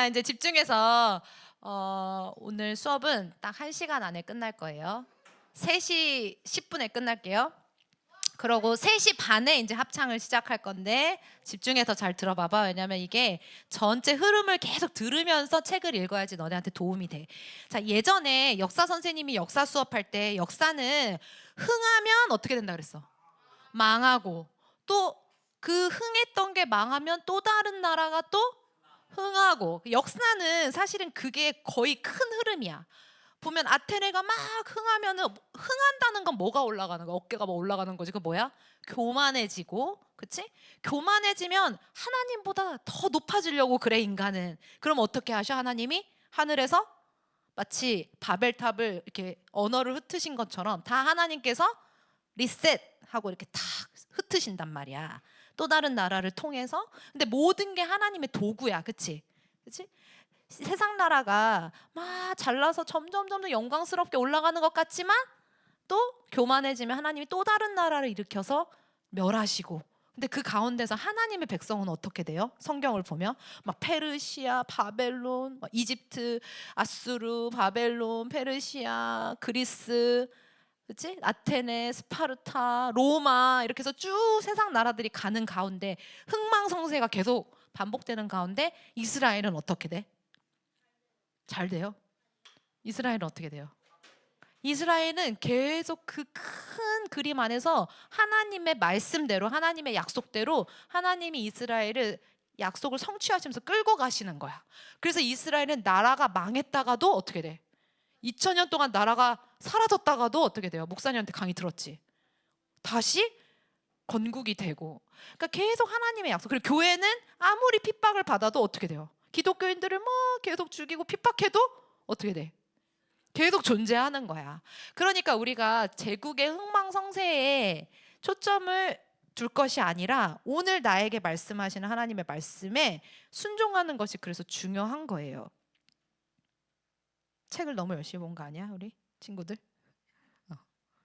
이제 집중해서 오늘 수업은 딱 1시간 안에 끝날 거예요. 3시 10분에 끝날게요. 그러고 3시 반에 이제 합창을 시작할 건데 집중해서 잘 들어봐봐. 왜냐면 이게 전체 흐름을 계속 들으면서 책을 읽어야지 너네한테 도움이 돼. 자, 예전에 역사 선생님이 역사 수업할 때 역사는 흥하면 어떻게 된다 그랬어? 망하고, 또 그 흥했던 게 망하면 또 다른 나라가 또 흥하고. 역사는 사실은 그게 거의 큰 흐름이야. 보면 아테네가 막 흥하면은, 흥한다는 건 뭐가 올라가는 거야? 어깨가 뭐 올라가는 거지. 그 뭐야? 교만해지고, 그치? 교만해지면 하나님보다 더 높아지려고 그래, 인간은. 그럼 어떻게 하셔? 하나님이 하늘에서 마치 바벨탑을 이렇게 언어를 흩으신 것처럼 다 하나님께서 리셋하고 이렇게 탁 흩으신단 말이야. 또 다른 나라를 통해서. 근데 모든 게 하나님의 도구야, 그치? 그치? 세상 나라가 막 잘나서 점점 영광스럽게 올라가는 것 같지만 또 교만해지면 하나님이 또 다른 나라를 일으켜서 멸하시고. 근데 그 가운데서 하나님의 백성은 어떻게 돼요? 성경을 보면 막 페르시아, 바벨론, 막 이집트, 아수르, 바벨론, 페르시아, 그리스, 그치? 아테네, 스파르타, 로마, 이렇게 해서 쭉 세상 나라들이 가는 가운데 흥망성쇠가 계속 반복되는 가운데 이스라엘은 어떻게 돼? 잘 돼요? 이스라엘은 어떻게 돼요? 이스라엘은 계속 그 큰 그림 안에서 하나님의 말씀대로, 하나님의 약속대로 하나님이 이스라엘을 약속을 성취하시면서 끌고 가시는 거야. 그래서 이스라엘은 나라가 망했다가도 어떻게 돼? 2000년 동안 나라가 사라졌다가도 어떻게 돼요? 목사님한테 강의 들었지? 다시 건국이 되고. 그러니까 계속 하나님의 약속. 그리고 교회는 아무리 핍박을 받아도 어떻게 돼요? 기독교인들을 뭐 계속 죽이고 핍박해도 어떻게 돼? 계속 존재하는 거야. 그러니까 우리가 제국의 흥망성쇠에 초점을 둘 것이 아니라 오늘 나에게 말씀하시는 하나님의 말씀에 순종하는 것이 그래서 중요한 거예요. 책을 너무 열심히 본 거 아니야, 우리 친구들?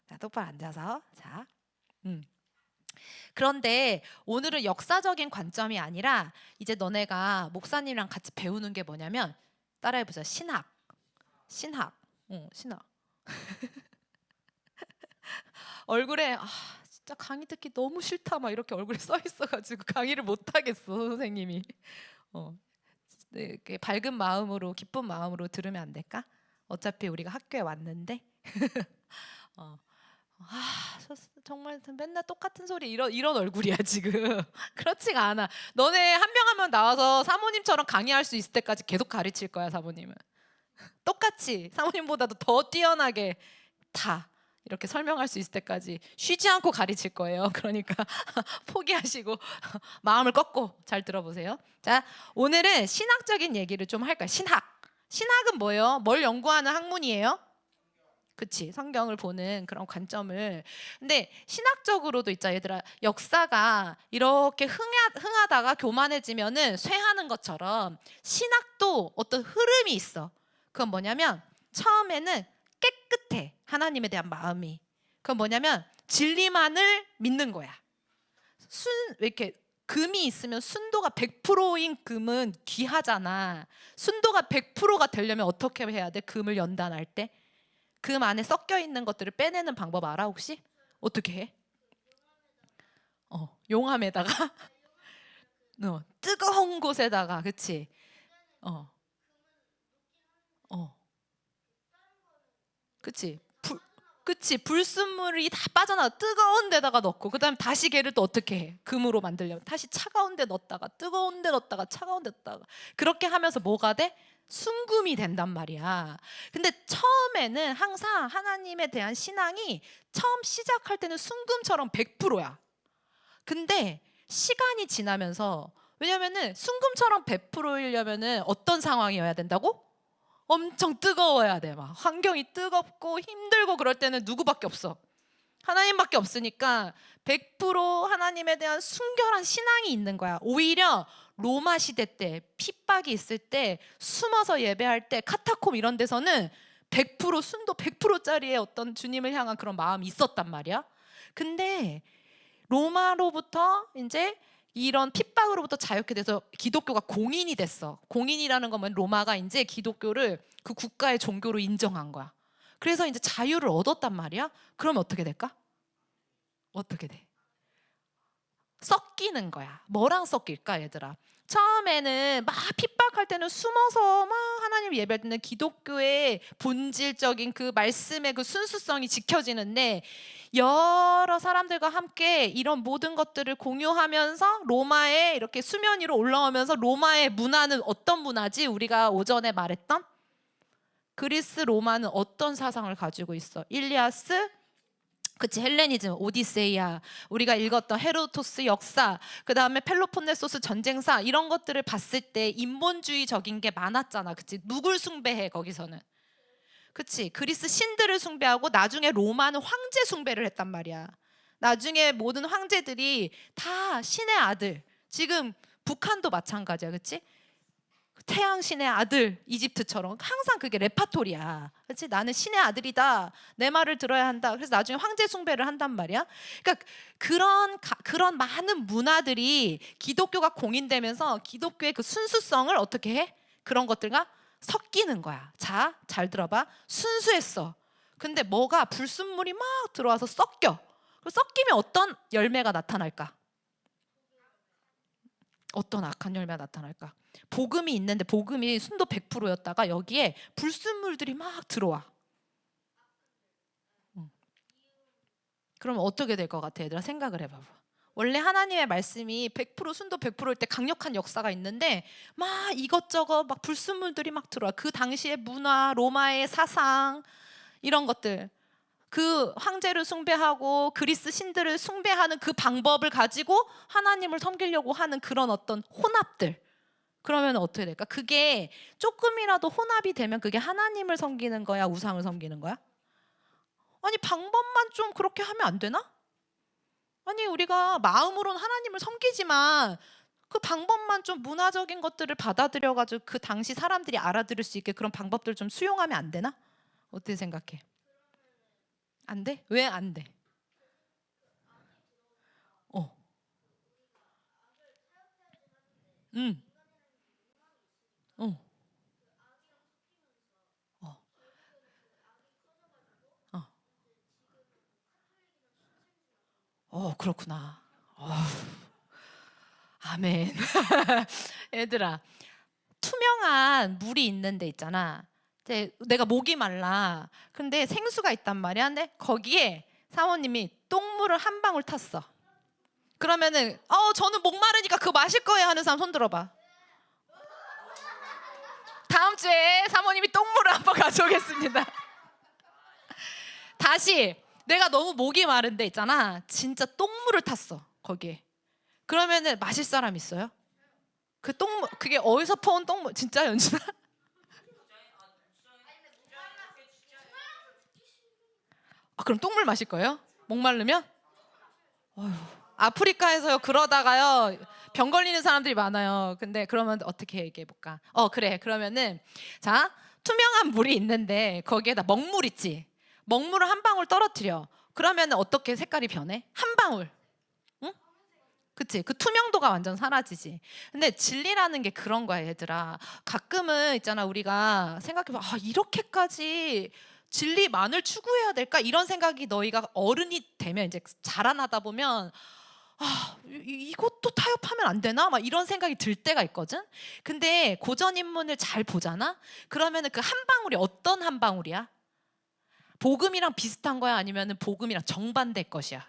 자, 똑바로 앉아서. 자, 그런데 오늘은 역사적인 관점이 아니라 이제 너네가 목사님이랑 같이 배우는 게 뭐냐면, 따라해보자. 신학. 신학. 얼굴에 진짜 강의 듣기 너무 싫다 막 이렇게 얼굴에 써 있어가지고 강의를 못 하겠어, 선생님이. 네, 이렇게 밝은 마음으로, 기쁜 마음으로 들으면 안 될까? 어차피 우리가 학교에 왔는데. 어. 정말 맨날 똑같은 소리, 이런 얼굴이야 지금. 그렇지가 않아. 너네 한 명 한 명 나와서 사모님처럼 강의할 수 있을 때까지 계속 가르칠 거야. 사모님은 똑같이 사모님보다도 더 뛰어나게 다 이렇게 설명할 수 있을 때까지 쉬지 않고 가르칠 거예요. 그러니까 포기하시고 마음을 꺾고 잘 들어보세요. 자, 오늘은 신학적인 얘기를 좀 할 거야. 신학은 뭐예요? 뭘 연구하는 학문이에요? 그치, 성경을 보는 그런 관점을. 근데 신학적으로도 있자, 얘들아. 역사가 이렇게 흥하다가 교만해지면은 쇠하는 것처럼 신학도 어떤 흐름이 있어. 그건 뭐냐면 처음에는 깨끗해, 하나님에 대한 마음이. 그건 뭐냐면 진리만을 믿는 거야. 왜 이렇게 금이 있으면 순도가 100%인 금은 귀하잖아. 순도가 100%가 되려면 어떻게 해야 돼? 금을 연단할 때 금 안에 섞여 있는 것들을 빼내는 방법 알아 혹시? 어떻게 해? 용암에다가 뜨거운 곳에다가, 그치? 어, 어, 그치? 그치? 불순물이 다 빠져나와 뜨거운 데다가 넣고, 그다음 다시 걔를 또 어떻게 해? 금으로 만들려면 다시 차가운 데 넣었다가 뜨거운 데 넣었다가 차가운 데 넣었다가, 그렇게 하면서 뭐가 돼? 순금이 된단 말이야. 근데 처음에는 항상 하나님에 대한 신앙이 처음 시작할 때는 순금처럼 100%야. 근데 시간이 지나면서, 왜냐면은 순금처럼 100%이려면은 어떤 상황이어야 된다고? 엄청 뜨거워야 돼. 막 환경이 뜨겁고 힘들고 그럴 때는 누구밖에 없어? 하나님밖에 없으니까 100% 하나님에 대한 순결한 신앙이 있는 거야. 오히려 로마 시대 때 핍박이 있을 때 숨어서 예배할 때 카타콤 이런 데서는 100% 순도 100%짜리의 어떤 주님을 향한 그런 마음이 있었단 말이야. 근데 로마로부터 이제 이런 핍박으로부터 자유케 돼서 기독교가 공인이 됐어. 공인이라는 건 로마가 이제 기독교를 그 국가의 종교로 인정한 거야. 그래서 이제 자유를 얻었단 말이야. 그러면 어떻게 될까? 어떻게 돼? 섞이는 거야. 뭐랑 섞일까, 얘들아? 처음에는 막 핍박할 때는 숨어서 막 하나님 예배할 때는 기독교의 본질적인 그 말씀의 그 순수성이 지켜지는데, 여러 사람들과 함께 이런 모든 것들을 공유하면서 로마에 이렇게 수면 위로 올라오면서, 로마의 문화는 어떤 문화지? 우리가 오전에 말했던 그리스 로마는 어떤 사상을 가지고 있어? 일리아스, 그치, 헬레니즘, 오디세이아, 우리가 읽었던 헤로도토스 역사, 그 다음에 펠로폰네소스 전쟁사, 이런 것들을 봤을 때 인본주의적인 게 많았잖아. 그치? 누굴 숭배해 거기서는? 그치? 그리스 신들을 숭배하고, 나중에 로마는 황제 숭배를 했단 말이야. 나중에 모든 황제들이 다 신의 아들. 지금 북한도 마찬가지야. 그치? 태양 신의 아들, 이집트처럼 항상 그게 레파토리야. 그렇지? 나는 신의 아들이다. 내 말을 들어야 한다. 그래서 나중에 황제 숭배를 한단 말이야. 그러니까 그런 많은 문화들이 기독교가 공인되면서 기독교의 그 순수성을 어떻게 해? 그런 것들과 섞이는 거야. 자, 잘 들어봐. 순수했어. 근데 뭐가 불순물이 막 들어와서 섞여. 섞이면 어떤 열매가 나타날까? 어떤 악한 열매가 나타날까? 복음이 있는데 복음이 순도 100%였다가 여기에 불순물들이 막 들어와. 그러면 어떻게 될 것 같아? 얘들아, 생각을 해봐봐. 원래 하나님의 말씀이 100% 순도 100%일 때 강력한 역사가 있는데 막 이것저것 막 불순물들이 막 들어와. 그 당시의 문화, 로마의 사상, 이런 것들, 그 황제를 숭배하고 그리스 신들을 숭배하는 그 방법을 가지고 하나님을 섬기려고 하는 그런 어떤 혼합들. 그러면 어떻게 될까? 그게 조금이라도 혼합이 되면 그게 하나님을 섬기는 거야, 우상을 섬기는 거야? 아니, 방법만 좀 그렇게 하면 안 되나? 아니, 우리가 마음으로는 하나님을 섬기지만 그 방법만 좀 문화적인 것들을 받아들여가지고 그 당시 사람들이 알아들을 수 있게 그런 방법들을 좀 수용하면 안 되나? 어떻게 생각해? 안 돼? 왜 안 돼? 어, 응, 어, 어, 어, 그렇구나. 아멘. 얘들아, 투명한 물이 있는 데 있잖아. 이제 내가 목이 말라. 근데 생수가 있단 말이야. 근데 거기에 사모님이 똥물을 한 방울 탔어. 그러면은 저는 목 마르니까 그거 마실 거예요 하는 사람 손 들어봐. 다음 주에 사모님이 똥물을 한 번 가져오겠습니다. 다시, 내가 너무 목이 마른데 있잖아. 진짜 똥물을 탔어 거기에. 그러면은 마실 사람 있어요? 그 똥물, 그게 어디서 퍼온 똥물? 진짜, 연준아? 그럼 똥물 마실 거예요? 목 마르면? 아프리카에서요, 그러다가요 병 걸리는 사람들이 많아요. 근데 그러면 어떻게 얘기해 볼까? 그래, 그러면은, 자, 투명한 물이 있는데 거기에다 먹물 있지. 먹물을 한 방울 떨어뜨려. 그러면 어떻게 색깔이 변해? 한 방울. 응? 그치? 그 투명도가 완전 사라지지. 근데 진리라는 게 그런 거야, 얘들아. 가끔은 있잖아, 우리가 생각해봐. 이렇게까지 진리만을 추구해야 될까? 이런 생각이, 너희가 어른이 되면, 이제 자라나다 보면, 이것도 타협하면 안 되나? 막 이런 생각이 들 때가 있거든. 근데 고전 인문을 잘 보잖아. 그러면은 그 한 방울이 어떤 한 방울이야? 복음이랑 비슷한 거야? 아니면은 복음이랑 정반대의 것이야?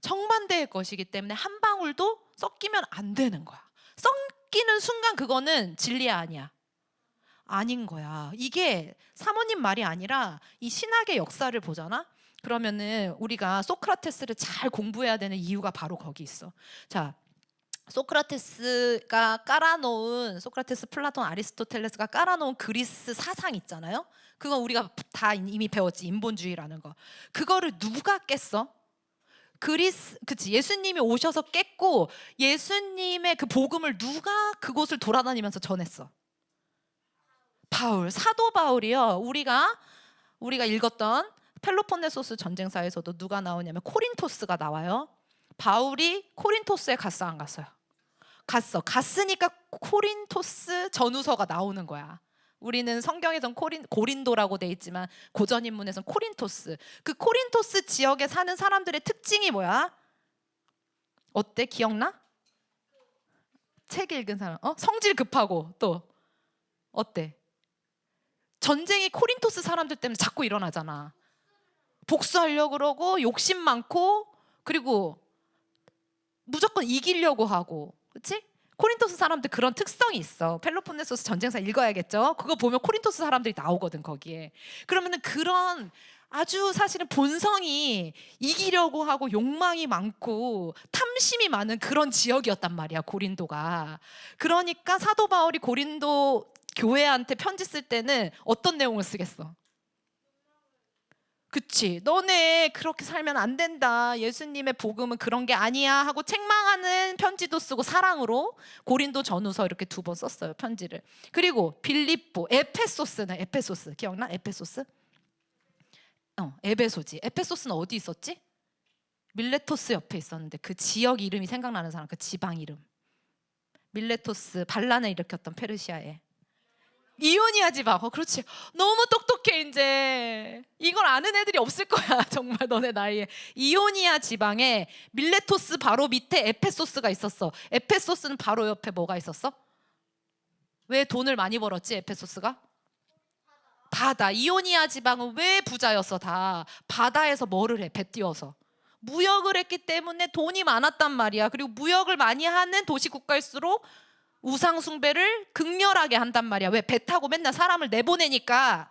정반대의 것이기 때문에 한 방울도 섞이면 안 되는 거야. 섞이는 순간 그거는 진리야, 아니야? 아닌 거야. 이게 사모님 말이 아니라 이 신학의 역사를 보잖아. 그러면은 우리가 소크라테스를 잘 공부해야 되는 이유가 바로 거기 있어. 자, 소크라테스가 깔아놓은, 소크라테스, 플라톤, 아리스토텔레스가 깔아놓은 그리스 사상 있잖아요. 그거 우리가 다 이미 배웠지, 인본주의라는 거. 그거를 누가 깼어? 그치, 예수님이 오셔서 깼고, 예수님의 그 복음을 누가 그곳을 돌아다니면서 전했어? 바울, 사도 바울이요. 우리가 읽었던 펠로폰네소스 전쟁사에서도 누가 나오냐면 코린토스가 나와요. 바울이 코린토스에 갔어, 안 갔어요? 갔으니까 코린토스 전후서가 나오는 거야. 우리는 성경에선 고린도라고 돼 있지만 고전 인문에선 코린토스. 그 코린토스 지역에 사는 사람들의 특징이 뭐야? 어때? 기억나? 책 읽은 사람. 성질 급하고 또 어때? 전쟁이 코린토스 사람들 때문에 자꾸 일어나잖아. 복수하려고 그러고 욕심 많고 그리고 무조건 이기려고 하고, 그렇지? 코린토스 사람들 그런 특성이 있어. 펠로폰네소스 전쟁사 읽어야겠죠. 그거 보면 코린토스 사람들이 나오거든 거기에. 그러면은 그런 아주 사실은 본성이 이기려고 하고 욕망이 많고 탐심이 많은 그런 지역이었단 말이야 고린도가. 그러니까 사도 바울이 고린도 교회한테 편지 쓸 때는 어떤 내용을 쓰겠어? 그치, 너네 그렇게 살면 안 된다, 예수님의 복음은 그런 게 아니야 하고 책망하는 편지도 쓰고 사랑으로 고린도 전후서 이렇게 2번 썼어요 편지를. 그리고 빌립보, 에페소스 기억나? 에페소스? 에베소지. 에페소스는 어디 있었지? 밀레토스 옆에 있었는데 그 지역 이름이 생각나는 사람, 그 지방 이름. 밀레토스 반란을 일으켰던 페르시아에 이오니아 지방. 그렇지. 너무 똑똑해. 이제 이걸 아는 애들이 없을 거야 정말 너네 나이에. 이오니아 지방에 밀레토스 바로 밑에 에페소스가 있었어. 에페소스는 바로 옆에 뭐가 있었어? 왜 돈을 많이 벌었지 에페소스가? 바다. 이오니아 지방은 왜 부자였어? 다 바다에서 뭐를 해? 배 띄워서 무역을 했기 때문에 돈이 많았단 말이야. 그리고 무역을 많이 하는 도시 국가일수록 우상 숭배를 극렬하게 한단 말이야. 왜? 배 타고 맨날 사람을 내보내니까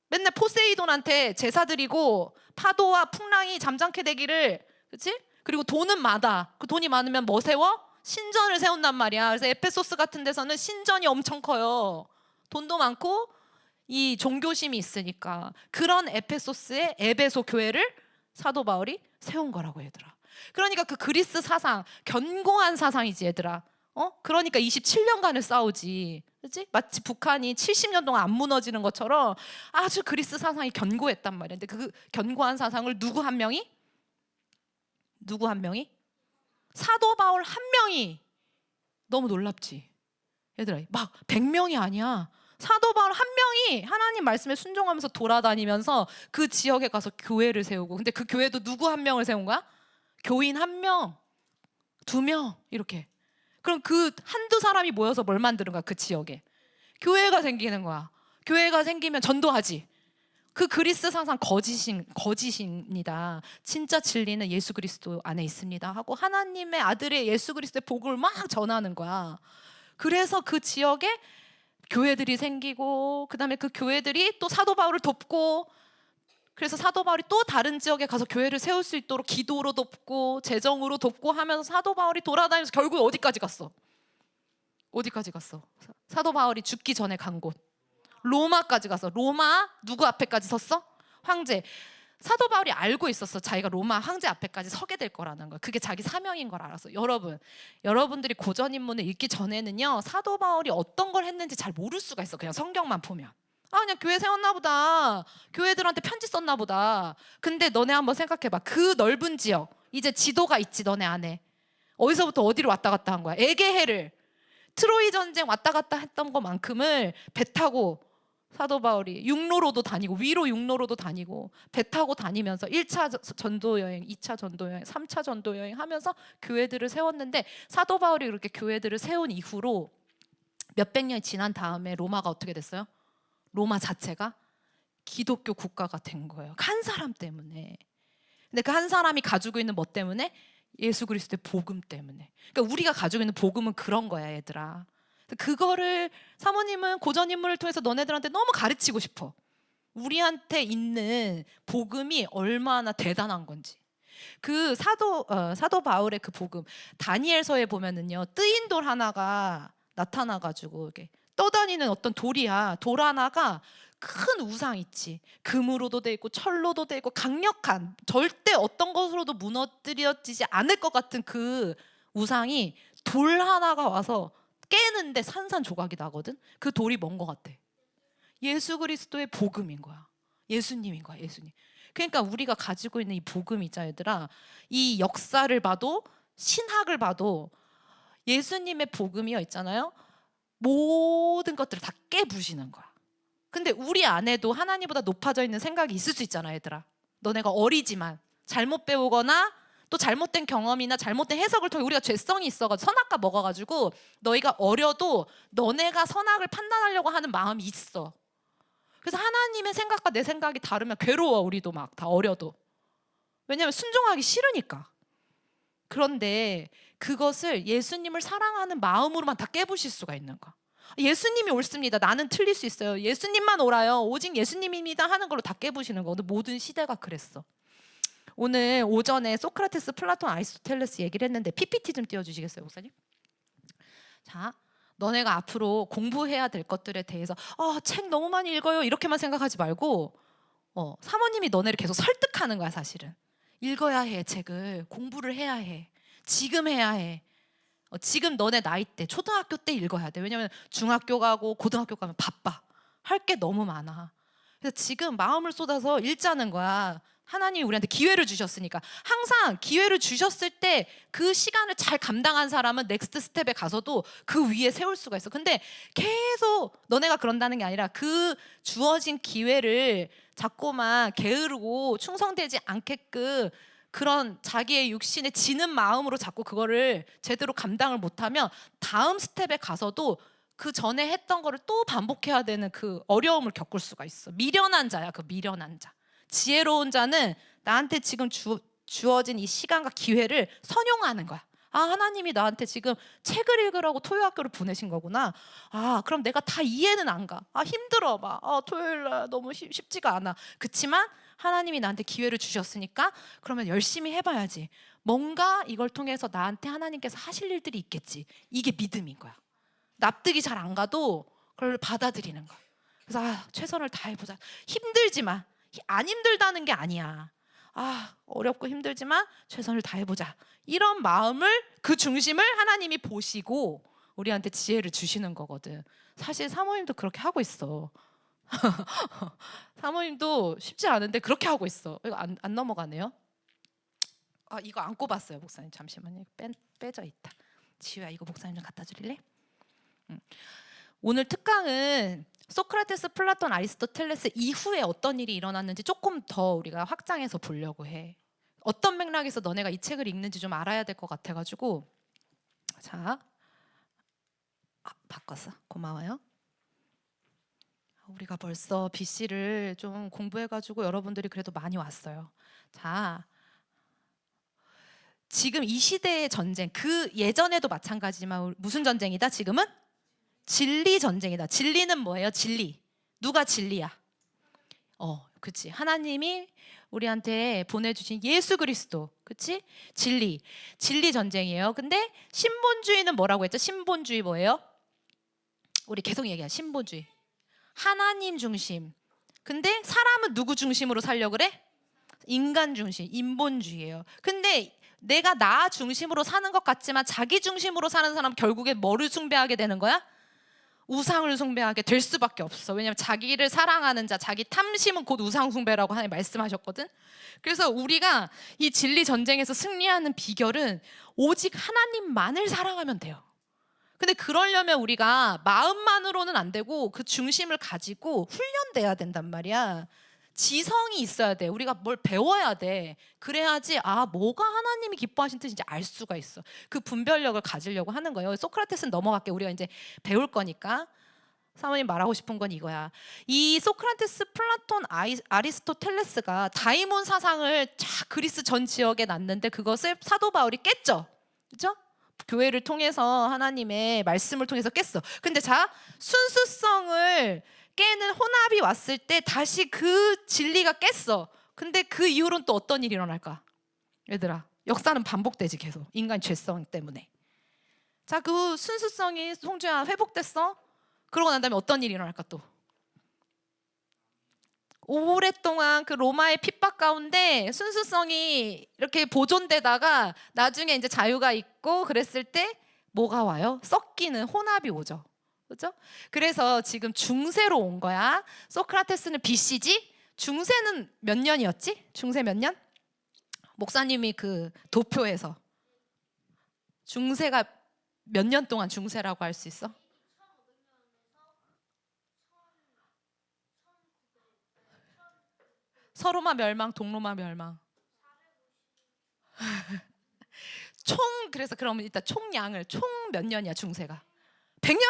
맨날 포세이돈한테 제사 드리고 파도와 풍랑이 잠잠케 되기를, 그렇지? 그리고 돈은 많아. 그 돈이 많으면 뭐 세워? 신전을 세운단 말이야. 그래서 에페소스 같은 데서는 신전이 엄청 커요. 돈도 많고 이 종교심이 있으니까. 그런 에페소스의 에베소 교회를 사도 바울이 세운 거라고 얘들아. 그러니까 그 그리스 사상, 견고한 사상이지 얘들아. 그러니까 27년간을 싸우지, 그렇지? 마치 북한이 70년 동안 안 무너지는 것처럼 아주 그리스 사상이 견고했단 말이야. 근데 그 견고한 사상을 누구 한 명이 사도 바울 한 명이. 너무 놀랍지 얘들아. 막 100명이 아니야. 사도 바울 한 명이 하나님 말씀에 순종하면서 돌아다니면서 그 지역에 가서 교회를 세우고. 근데 그 교회도 누구 한 명을 세운 거야? 교인 한 명, 2명 이렇게. 그럼 그 한두 사람이 모여서 뭘 만드는 거야? 그 지역에 교회가 생기는 거야. 교회가 생기면 전도하지. 그 그리스 사상 거짓입니다. 진짜 진리는 예수 그리스도 안에 있습니다 하고 하나님의 아들의 예수 그리스도의 복음을 막 전하는 거야. 그래서 그 지역에 교회들이 생기고 그다음에 그 교회들이 또 사도 바울을 돕고, 그래서 사도 바울이 또 다른 지역에 가서 교회를 세울 수 있도록 기도로 돕고 재정으로 돕고 하면서 사도 바울이 돌아다니면서 결국 어디까지 갔어? 사도 바울이 죽기 전에 간 곳 로마까지 가서. 로마 누구 앞에까지 섰어? 황제. 사도 바울이 알고 있었어. 자기가 로마 황제 앞에까지 서게 될 거라는 거. 그게 자기 사명인 걸 알았어. 여러분들이 고전 인문을 읽기 전에는요 사도 바울이 어떤 걸 했는지 잘 모를 수가 있어. 그냥 성경만 보면 그냥 교회 세웠나 보다, 교회들한테 편지 썼나 보다. 근데 너네 한번 생각해봐. 그 넓은 지역, 이제 지도가 있지 너네 안에. 어디서부터 어디로 왔다 갔다 한 거야? 에게해를, 트로이 전쟁 왔다 갔다 했던 것만큼을 배 타고 사도 바울이 육로로도 다니고 위로 육로로도 다니고 배 타고 다니면서 1차 전도 여행, 2차 전도 여행, 3차 전도 여행 하면서 교회들을 세웠는데, 사도 바울이 그렇게 교회들을 세운 이후로 몇백 년이 지난 다음에 로마가 어떻게 됐어요? 로마 자체가 기독교 국가가 된 거예요. 한 사람 때문에. 근데 그 한 사람이 가지고 있는 뭐 때문에? 예수 그리스도의 복음 때문에. 그러니까 우리가 가지고 있는 복음은 그런 거야 얘들아. 그거를 사모님은 고전 인물을 통해서 너네들한테 너무 가르치고 싶어. 우리한테 있는 복음이 얼마나 대단한 건지. 그 사도 바울의 그 복음, 다니엘서에 보면은요 뜨인 돌 하나가 나타나가지고 이렇게 떠다니는 어떤 돌이야. 돌 하나가 큰 우상 있지. 금으로도 돼 있고 철로도 돼 있고 강력한, 절대 어떤 것으로도 무너뜨려지지 않을 것 같은 그 우상이 돌 하나가 와서 깨는데 산산조각이 나거든. 그 돌이 뭔 것 같아? 예수 그리스도의 복음인 거야. 예수님인 거야. 예수님. 그러니까 우리가 가지고 있는 이 복음 있자 얘들아, 이 역사를 봐도 신학을 봐도 예수님의 복음이요 있잖아요. 모든 것들을 다 깨부시는 거야. 근데 우리 안에도 하나님보다 높아져 있는 생각이 있을 수 있잖아, 얘들아. 너네가 어리지만 잘못 배우거나 또 잘못된 경험이나 잘못된 해석을 통해 우리가 죄성이 있어가지고 선악과 먹어가지고 너희가 어려도 너네가 선악을 판단하려고 하는 마음이 있어. 그래서 하나님의 생각과 내 생각이 다르면 괴로워. 우리도 막 다 어려도. 왜냐하면 순종하기 싫으니까. 그런데 그것을 예수님을 사랑하는 마음으로만 다 깨부실 수가 있는 거야. 예수님이 옳습니다. 나는 틀릴 수 있어요. 예수님만 옳아요. 오직 예수님입니다 하는 걸로 다 깨부시는 거. 모든 시대가 그랬어. 오늘 오전에 소크라테스, 플라톤, 아리스토텔레스 얘기를 했는데 PPT 좀 띄워주시겠어요, 목사님? 자, 너네가 앞으로 공부해야 될 것들에 대해서 책 너무 많이 읽어요 이렇게만 생각하지 말고 사모님이 너네를 계속 설득하는 거야. 사실은 읽어야 해. 책을 공부를 해야 해. 지금 해야 해. 지금 너네 나이 때 초등학교 때 읽어야 돼. 왜냐면 중학교 가고 고등학교 가면 바빠. 할 게 너무 많아. 그래서 지금 마음을 쏟아서 읽자는 거야. 하나님이 우리한테 기회를 주셨으니까. 항상 기회를 주셨을 때 그 시간을 잘 감당한 사람은 넥스트 스텝에 가서도 그 위에 세울 수가 있어. 근데 계속 너네가 그런다는 게 아니라 그 주어진 기회를 자꾸만 게으르고 충성되지 않게끔 그런 자기의 육신에 지는 마음으로 자꾸 그거를 제대로 감당을 못하면 다음 스텝에 가서도 그 전에 했던 거를 또 반복해야 되는 그 어려움을 겪을 수가 있어. 미련한 자야. 그 미련한 자. 지혜로운 자는 나한테 지금 주어진 이 시간과 기회를 선용하는 거야. 하나님이 나한테 지금 책을 읽으라고 토요학교를 보내신 거구나. 그럼 내가 다 이해는 안 가. 힘들어. 토요일날 너무 쉽지가 않아. 그치만 하나님이 나한테 기회를 주셨으니까 그러면 열심히 해봐야지. 뭔가 이걸 통해서 나한테 하나님께서 하실 일들이 있겠지. 이게 믿음인 거야. 납득이 잘 안 가도 그걸 받아들이는 거야. 그래서 최선을 다해보자. 힘들지만 안 힘들다는 게 아니야. 어렵고 힘들지만 최선을 다해보자. 이런 마음을 그 중심을 하나님이 보시고 우리한테 지혜를 주시는 거거든. 사실 사모님도 그렇게 하고 있어. 사모님도 쉽지 않은데 그렇게 하고 있어. 이거 안 넘어가네요. 이거 안 꼽았어요, 목사님. 잠시만요. 빼져 있다. 지우야, 이거 목사님 좀 갖다 주릴래? 오늘 특강은 소크라테스, 플라톤, 아리스토텔레스 이후에 어떤 일이 일어났는지 조금 더 우리가 확장해서 보려고 해. 어떤 맥락에서 너네가 이 책을 읽는지 좀 알아야 될 것 같아가지고. 자, 바꿨어. 고마워요. 우리가 벌써 BC를 좀 공부해가지고 여러분들이 그래도 많이 왔어요. 자, 지금 이 시대의 전쟁, 그 예전에도 마찬가지지만 무슨 전쟁이다? 지금은 진리 전쟁이다. 진리는 뭐예요? 진리. 누가 진리야? 그치. 하나님이 우리한테 보내주신 예수 그리스도. 그치? 진리. 진리 전쟁이에요. 근데 신본주의는 뭐라고 했죠? 신본주의 뭐예요? 우리 계속 얘기해. 신본주의. 하나님 중심. 근데 사람은 누구 중심으로 살려고 그래? 인간 중심. 인본주의예요. 근데 내가 나 중심으로 사는 것 같지만 자기 중심으로 사는 사람은 결국에 뭐를 숭배하게 되는 거야? 우상을 숭배하게 될 수밖에 없어. 왜냐하면 자기를 사랑하는 자, 자기 탐심은 곧 우상 숭배라고 하나님 말씀하셨거든. 그래서 우리가 이 진리 전쟁에서 승리하는 비결은 오직 하나님만을 사랑하면 돼요. 근데 그러려면 우리가 마음만으로는 안 되고 그 중심을 가지고 훈련돼야 된단 말이야. 지성이 있어야 돼. 우리가 뭘 배워야 돼. 그래야지 뭐가 하나님이 기뻐하신 뜻인지 알 수가 있어. 그 분별력을 가지려고 하는 거예요. 소크라테스는 넘어갈게. 우리가 이제 배울 거니까. 사모님 말하고 싶은 건 이거야. 이 소크라테스, 플라톤, 아리스토텔레스가 다이몬 사상을 쫙 그리스 전 지역에 놨는데 그것을 사도 바울이 깼죠. 그렇죠? 교회를 통해서 하나님의 말씀을 통해서 깼어. 근데 순수성을 깨는 혼합이 왔을 때 다시 그 진리가 깼어. 근데 그 이후로는 또 어떤 일이 일어날까? 얘들아, 역사는 반복되지 계속. 인간 죄성 때문에. 자, 그 순수성이 송주야 회복됐어? 그러고 난 다음에 어떤 일이 일어날까 또? 오랫동안 그 로마의 핍박 가운데 순수성이 이렇게 보존되다가 나중에 이제 자유가 있고 그랬을 때 뭐가 와요? 섞이는 혼합이 오죠. 그렇죠? 그래서 지금 중세로 온 거야. 소크라테스는 BC지? 중세는 몇 년이었지? 중세 몇 년? 목사님이 그 도표에서 중세가 몇 년 동안 중세라고 할 수 있어? 서로마 멸망, 동로마 멸망. 총 그래서 그러면 일단 총량을 총 몇 년이야 중세가? 100년?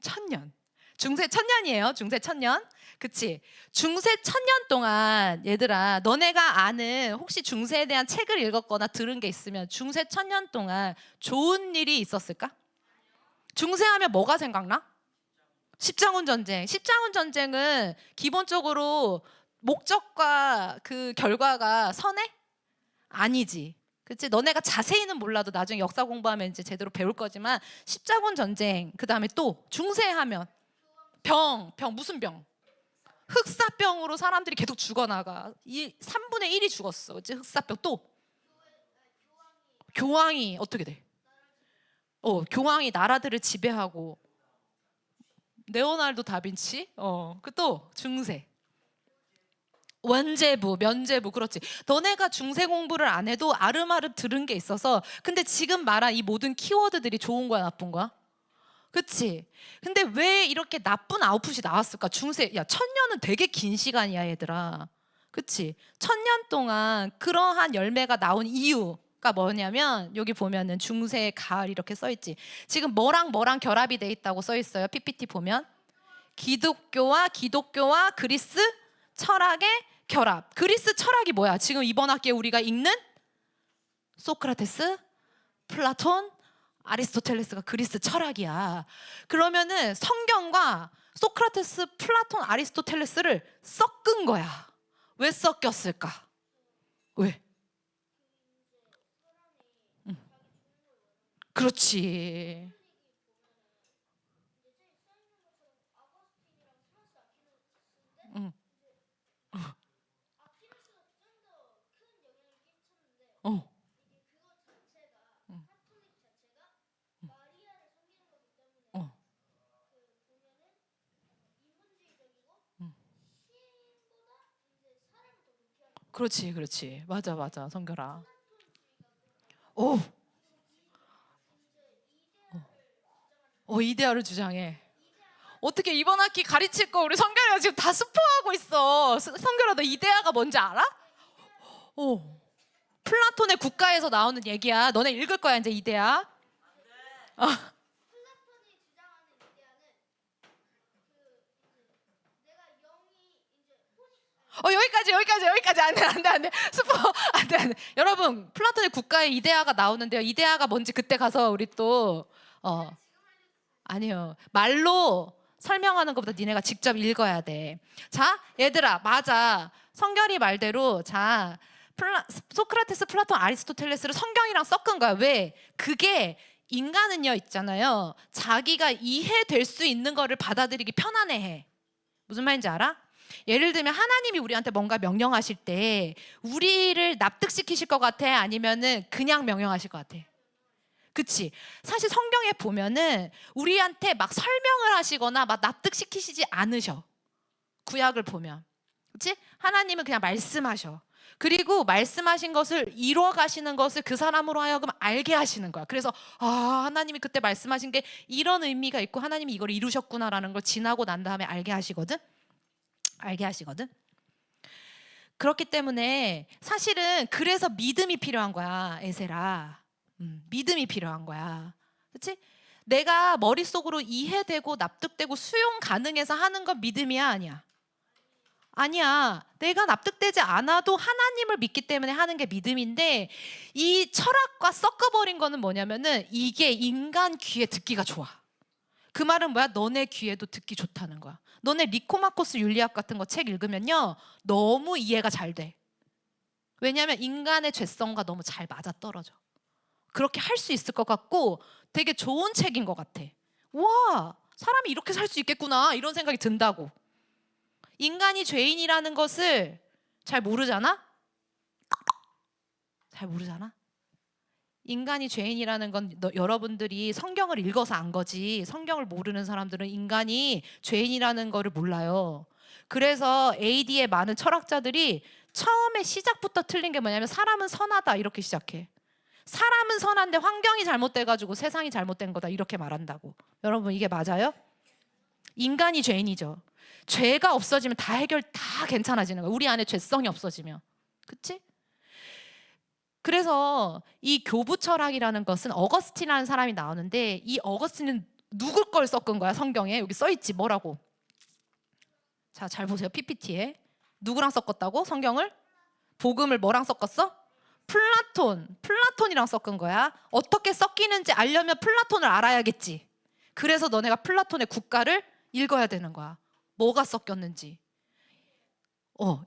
1000년. 중세 1000년이에요. 중세 1000년. 그치? 중세 1000년 동안 얘들아 너네가 아는 혹시 중세에 대한 책을 읽었거나 들은 게 있으면 중세 1000년 동안 좋은 일이 있었을까? 중세하면 뭐가 생각나? 십자군 전쟁. 십자군 전쟁은 기본적으로 목적과 그 결과가 선해? 아니지. 그치? 너네가 자세히는 몰라도 나중에 역사 공부하면 이제 제대로 배울 거지만 십자군 전쟁, 그 다음에 또 중세하면 병 무슨 병? 흑사병으로 사람들이 계속 죽어나가. 3분의 1이 죽었어. 그치? 흑사병. 또 교황이 어떻게 돼? 교황이 나라들을 지배하고 레오나르도 다빈치? 그 또 중세. 원제부, 면제부, 그렇지. 너네가 중세 공부를 안 해도 아름아름 들은 게 있어서. 근데 지금 말한 이 모든 키워드들이 좋은 거야, 나쁜 거야? 그치? 근데 왜 이렇게 나쁜 아웃풋이 나왔을까? 중세, 야, 1000년은 되게 긴 시간이야, 얘들아. 그치? 1000년 동안 그러한 열매가 나온 이유가 뭐냐면, 여기 보면은 중세 가을 이렇게 써있지. 지금 뭐랑 결합이 돼 있다고 써있어요, PPT 보면. 기독교와 그리스 철학의 결합. 그리스 철학이 뭐야? 지금 이번 학기에 우리가 읽는 소크라테스, 플라톤, 아리스토텔레스가 그리스 철학이야. 그러면은 성경과 소크라테스, 플라톤, 아리스토텔레스를 섞은 거야. 왜 섞였을까? 왜? 그렇지. 응. 어. 어. 그렇지. 맞아, 성결아. 오, 이데아를 주장해. 어떻게 이번 학기 가르칠 거 우리 성결이가 지금 다 스포하고 있어. 성결아, 너 이데아가 뭔지 알아? 오, 플라톤의 국가에서 나오는 얘기야. 너네 읽을 거야 이제 이데아. 어. 여기까지 안돼 스포 안돼. 여러분 플라톤의 국가에 이데아가 나오는데요. 이데아가 뭔지 그때 가서 우리 또 아니요 말로 설명하는 것보다 니네가 직접 읽어야 돼. 자 얘들아 맞아 성결이 말대로 자 소크라테스, 플라톤, 아리스토텔레스를 성경이랑 섞은 거야. 왜? 그게 인간은요 있잖아요. 자기가 이해될 수 있는 거를 받아들이기 편안해해. 무슨 말인지 알아? 예를 들면 하나님이 우리한테 뭔가 명령하실 때 우리를 납득시키실 것 같아? 아니면은 그냥 명령하실 것 같아? 그치? 사실 성경에 보면은 우리한테 막 설명을 하시거나 막 납득시키시지 않으셔. 구약을 보면. 그치? 하나님은 그냥 말씀하셔. 그리고 말씀하신 것을 이루어 가시는 것을 그 사람으로 하여금 알게 하시는 거야. 그래서 하나님이 그때 말씀하신 게 이런 의미가 있고 하나님이 이걸 이루셨구나라는 걸 지나고 난 다음에 알게 하시거든. 그렇기 때문에 사실은 그래서 믿음이 필요한 거야, 에세라. 믿음이 필요한 거야. 그렇지? 내가 머릿속으로 이해되고 납득되고 수용 가능해서 하는 건 믿음이야, 아니야? 아니야. 내가 납득되지 않아도 하나님을 믿기 때문에 하는 게 믿음인데 이 철학과 섞어버린 거는 뭐냐면은 이게 인간 귀에 듣기가 좋아. 그 말은 뭐야? 너네 귀에도 듣기 좋다는 거야. 너네 리코마코스 윤리학 같은 거 책 읽으면요 너무 이해가 잘 돼. 왜냐하면 인간의 죄성과 너무 잘 맞아떨어져. 그렇게 할 수 있을 것 같고 되게 좋은 책인 것 같아. 와, 사람이 이렇게 살 수 있겠구나 이런 생각이 든다고. 인간이 죄인이라는 것을 잘 모르잖아? 인간이 죄인이라는 건 여러분들이 성경을 읽어서 안 거지. 성경을 모르는 사람들은 인간이 죄인이라는 거를 몰라요. 그래서 AD의 많은 철학자들이 처음에 시작부터 틀린 게 뭐냐면 사람은 선하다 이렇게 시작해. 사람은 선한데 환경이 잘못돼가지고 세상이 잘못된 거다 이렇게 말한다고. 여러분 이게 맞아요? 인간이 죄인이죠. 죄가 없어지면 다 괜찮아지는 거예요. 우리 안에 죄성이 없어지면. 그치? 그래서 이 교부 철학이라는 것은 어거스틴이라는 사람이 나오는데, 이 어거스틴은 누굴 걸 섞은 거야? 성경에 여기 써있지 뭐라고. 자, 잘 보세요. PPT에 누구랑 섞었다고? 성경을? 복음을 뭐랑 섞었어? 플라톤이랑 섞은 거야. 어떻게 섞이는지 알려면 플라톤을 알아야겠지. 그래서 너네가 플라톤의 국가를 읽어야 되는 거야. 뭐가 섞였는지.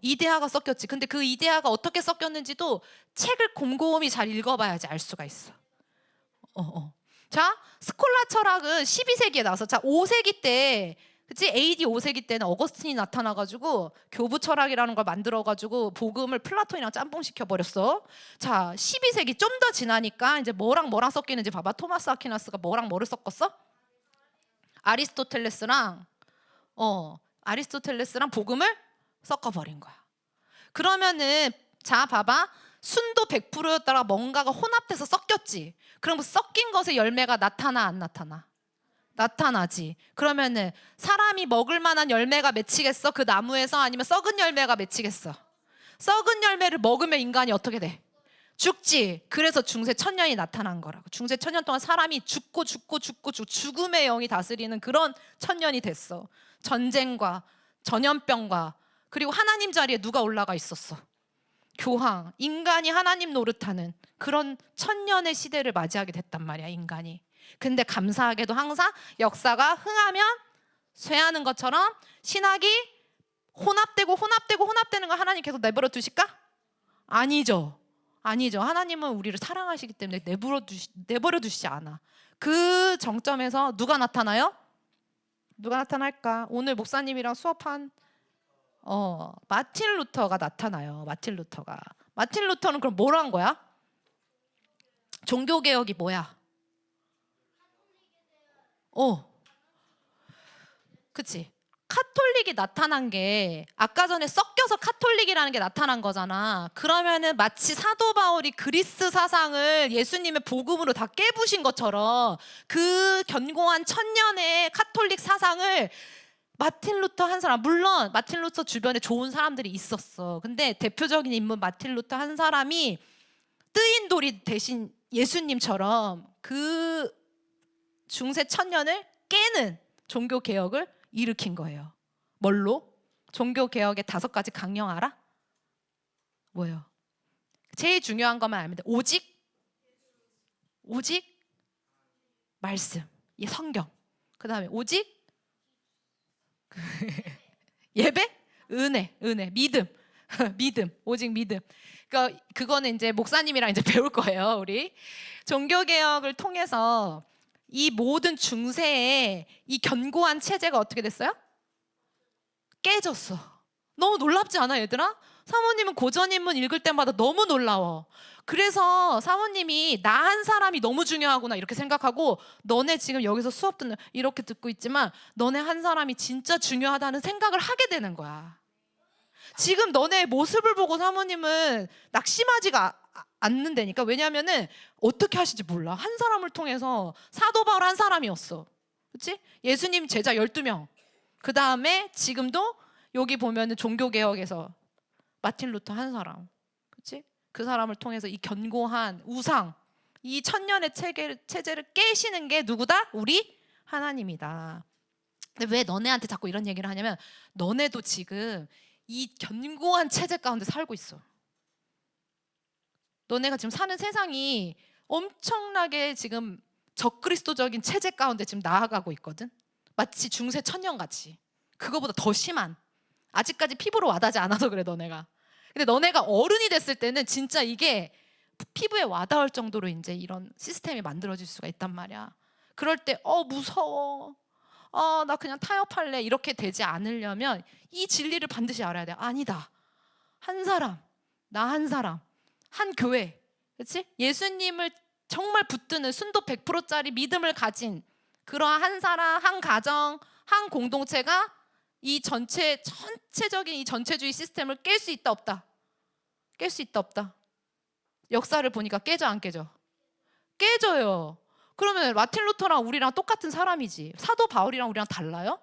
이데아가 섞였지. 근데 그 이데아가 어떻게 섞였는지도 책을 곰곰이 잘 읽어봐야지 알 수가 있어. 자, 스콜라 철학은 12세기에 나와서, 자, 5세기 때, 그치? AD 5세기 때는 어거스틴이 나타나가지고 교부 철학이라는 걸 만들어가지고 복음을 플라톤이랑 짬뽕 시켜버렸어. 자, 12세기 좀 더 지나니까 이제 뭐랑 섞이는지 봐봐. 토마스 아퀴나스가 뭐랑 뭐를 섞었어? 아리스토텔레스랑 복음을 섞어버린 거야. 그러면은 자, 봐봐. 순도 100%였다가 뭔가가 혼합돼서 섞였지. 그럼 섞인 것의 열매가 나타나 안 나타나? 나타나지. 그러면은 사람이 먹을 만한 열매가 맺히겠어? 그 나무에서? 아니면 썩은 열매가 맺히겠어? 썩은 열매를 먹으면 인간이 어떻게 돼? 죽지. 그래서 중세 천년이 나타난 거라고. 중세 천년 동안 사람이 죽고 죽음의 영이 다스리는 그런 천년이 됐어. 전쟁과 전염병과, 그리고 하나님 자리에 누가 올라가 있었어? 교황. 인간이 하나님 노릇하는 그런 천년의 시대를 맞이하게 됐단 말이야, 인간이. 근데 감사하게도 항상 역사가 흥하면 쇠하는 것처럼 신학이 혼합되는 거 하나님 계속 내버려 두실까? 아니죠. 하나님은 우리를 사랑하시기 때문에 내버려 두시지 않아. 그 정점에서 누가 나타나요? 누가 나타날까? 오늘 목사님이랑 수업한 마틴 루터가 나타나요. 마틴 루터는 그럼 뭘 한 거야? 종교개혁이 뭐야? 그치? 카톨릭이 나타난 게, 아까 전에 섞여서 카톨릭이라는 게 나타난 거잖아. 그러면은 마치 사도 바울이 그리스 사상을 예수님의 복음으로 다 깨부신 것처럼 그 견고한 천년의 카톨릭 사상을 마틴 루터 한 사람, 물론 마틴 루터 주변에 좋은 사람들이 있었어. 근데 대표적인 인물 마틴 루터 한 사람이 뜨인 돌이 대신 예수님처럼 그 중세 천년을 깨는 종교 개혁을 일으킨 거예요. 뭘로? 종교 개혁의 5가지 강령 알아? 뭐예요? 제일 중요한 것만 알면 돼. 오직 말씀, 이 성경. 그 다음에 오직 예배, 은혜, 믿음, 오직 믿음. 그러니까 그거는 이제 목사님이랑 이제 배울 거예요. 우리 종교 개혁을 통해서 이 모든 중세의 이 견고한 체제가 어떻게 됐어요? 깨졌어. 너무 놀랍지 않아, 얘들아? 사모님은 고전인문 읽을 때마다 너무 놀라워. 그래서 사모님이 나 한 사람이 너무 중요하구나 이렇게 생각하고, 너네 지금 여기서 수업 듣는 이렇게 듣고 있지만 너네 한 사람이 진짜 중요하다는 생각을 하게 되는 거야. 지금 너네 모습을 보고 사모님은 낙심하지가 않는다니까. 왜냐하면은 어떻게 하실지 몰라. 한 사람을 통해서, 사도 바울 한 사람이었어. 그렇지? 예수님 제자 12명. 그 다음에 지금도 여기 보면은 종교개혁에서 마틴 루터 한 사람. 그렇지? 그 사람을 통해서 이 견고한 우상, 이 천년의 체제를 깨시는 게 누구다? 우리 하나님이다. 근데 왜 너네한테 자꾸 이런 얘기를 하냐면, 너네도 지금 이 견고한 체제 가운데 살고 있어. 너네가 지금 사는 세상이 엄청나게 지금 적그리스도적인 체제 가운데 지금 나아가고 있거든. 마치 중세 천년같이. 그거보다 더 심한, 아직까지 피부로 와닿지 않아서 그래 너네가. 근데 너네가 어른이 됐을 때는 진짜 이게 피부에 와닿을 정도로 이제 이런 시스템이 만들어질 수가 있단 말이야. 그럴 때 무서워, 나 그냥 타협할래, 이렇게 되지 않으려면 이 진리를 반드시 알아야 돼. 아니다, 한 사람, 나 한 사람, 한 교회, 그렇지? 예수님을 정말 붙드는 순도 100%짜리 믿음을 가진 그러한 한 사람, 한 가정, 한 공동체가 이 전체적인 이 전체주의 시스템을 깰 수 있다 없다? 깰 수 있다 없다? 역사를 보니까 깨져 안 깨져? 깨져요. 그러면 마틴 루터랑 우리랑 똑같은 사람이지. 사도 바울이랑 우리랑 달라요?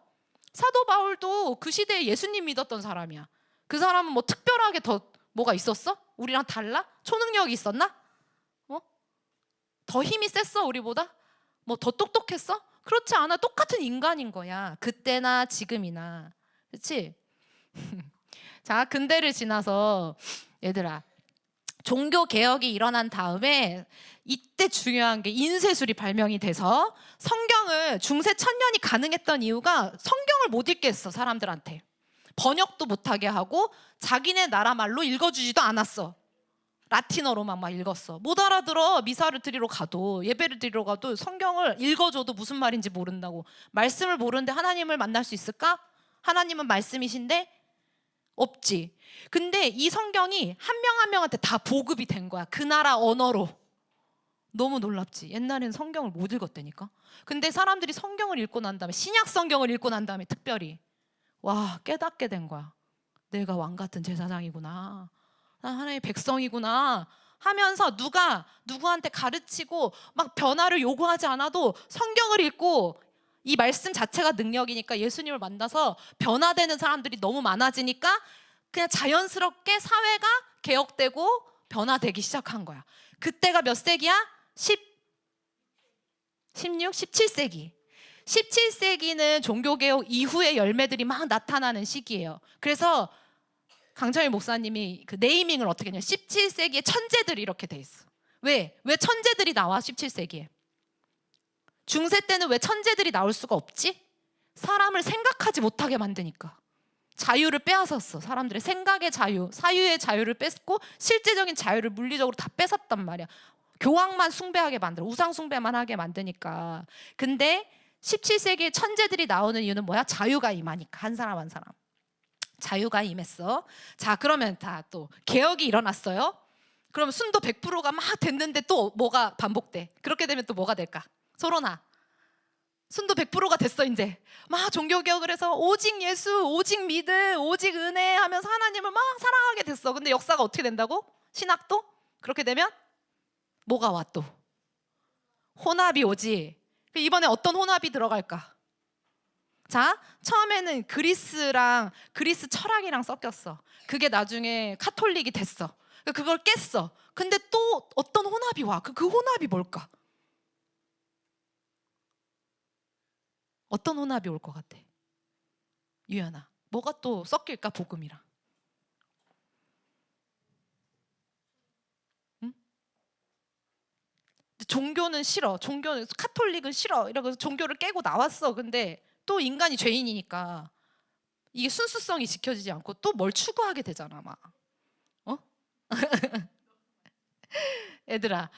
사도 바울도 그 시대에 예수님 믿었던 사람이야. 그 사람은 뭐 특별하게 더 뭐가 있었어? 우리랑 달라? 초능력이 있었나? 어? 더 힘이 셌어 우리보다? 뭐 더 똑똑했어? 그렇지 않아. 똑같은 인간인 거야. 그때나 지금이나. 그렇지? 자, 근대를 지나서 얘들아, 종교 개혁이 일어난 다음에 이때 중요한 게 인쇄술이 발명이 돼서 성경을 중세 천년이 가능했던 이유가 성경을 못 읽게 했어. 사람들한테 번역도 못하게 하고 자기네 나라 말로 읽어주지도 않았어. 라틴어로만 막 읽었어. 못 알아들어. 미사를 드리러 가도, 예배를 드리러 가도 성경을 읽어줘도 무슨 말인지 모른다고. 말씀을 모르는데 하나님을 만날 수 있을까? 하나님은 말씀이신데 없지. 근데 이 성경이 한 명 한 명한테 다 보급이 된 거야. 그 나라 언어로. 너무 놀랍지. 옛날에는 성경을 못 읽었다니까. 근데 사람들이 성경을 읽고 난 다음에, 신약 성경을 읽고 난 다음에 특별히 와, 깨닫게 된 거야. 내가 왕 같은 제사장이구나. 난 하나님의 백성이구나 하면서 누가 누구한테 가르치고 막 변화를 요구하지 않아도 성경을 읽고, 이 말씀 자체가 능력이니까 예수님을 만나서 변화되는 사람들이 너무 많아지니까 그냥 자연스럽게 사회가 개혁되고 변화되기 시작한 거야. 그때가 몇 세기야? 16, 17세기. 17세기는 종교개혁 이후의 열매들이 막 나타나는 시기예요. 그래서 강철일 목사님이 그 네이밍을 어떻게 했냐, 17세기의 천재들이 이렇게 돼 있어. 왜 천재들이 나와? 17세기에 중세 때는 왜 천재들이 나올 수가 없지? 사람을 생각하지 못하게 만드니까. 자유를 빼앗았어. 사람들의 생각의 자유, 사유의 자유를 뺏고 실제적인 자유를 물리적으로 다 뺏었단 말이야. 교황만 숭배하게 만들어, 우상 숭배만 하게 만드니까. 근데 17세기에 천재들이 나오는 이유는 뭐야? 자유가 임하니까. 한 사람 한 사람 자유가 임했어. 자, 그러면 다 또 개혁이 일어났어요. 그럼 순도 100%가 막 됐는데 또 뭐가 반복돼? 그렇게 되면 또 뭐가 될까? 소론아, 순도 100%가 됐어. 이제 막 종교개혁을 해서 오직 예수, 오직 믿음, 오직 은혜 하면서 하나님을 막 사랑하게 됐어. 근데 역사가 어떻게 된다고? 신학도? 그렇게 되면 뭐가 와? 또 혼합이 오지. 이번에 어떤 혼합이 들어갈까? 자, 처음에는 그리스 철학이랑 섞였어. 그게 나중에 카톨릭이 됐어. 그걸 깼어. 근데 또 어떤 혼합이 와. 그 혼합이 뭘까? 어떤 혼합이 올 것 같아? 유연아, 뭐가 또 섞일까? 복음이랑. 응? 종교는 싫어. 종교는 카톨릭은 싫어. 이러면서 종교를 깨고 나왔어. 근데 또 인간이 죄인이니까 이게 순수성이 지켜지지 않고 또 뭘 추구하게 되잖아, 막. 어? 얘들아,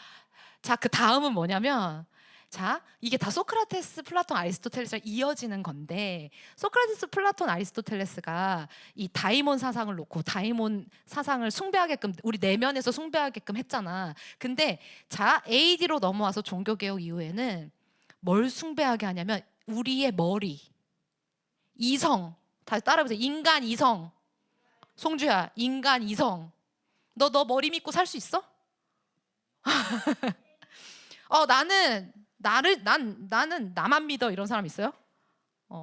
자, 그 다음은 뭐냐면, 자, 이게 다 소크라테스, 플라톤, 아리스토텔레스랑 이어지는 건데, 소크라테스, 플라톤, 아리스토텔레스가 이 다이몬 사상을 놓고 다이몬 사상을 숭배하게끔, 우리 내면에서 숭배하게끔 했잖아. 근데 자, AD로 넘어와서 종교개혁 이후에는 뭘 숭배하게 하냐면 우리의 머리, 이성. 다시 따라해보세요. 인간 이성. 송주야, 인간 이성. 너 머리 믿고 살 수 있어? 나는 나만 믿어, 이런 사람 있어요?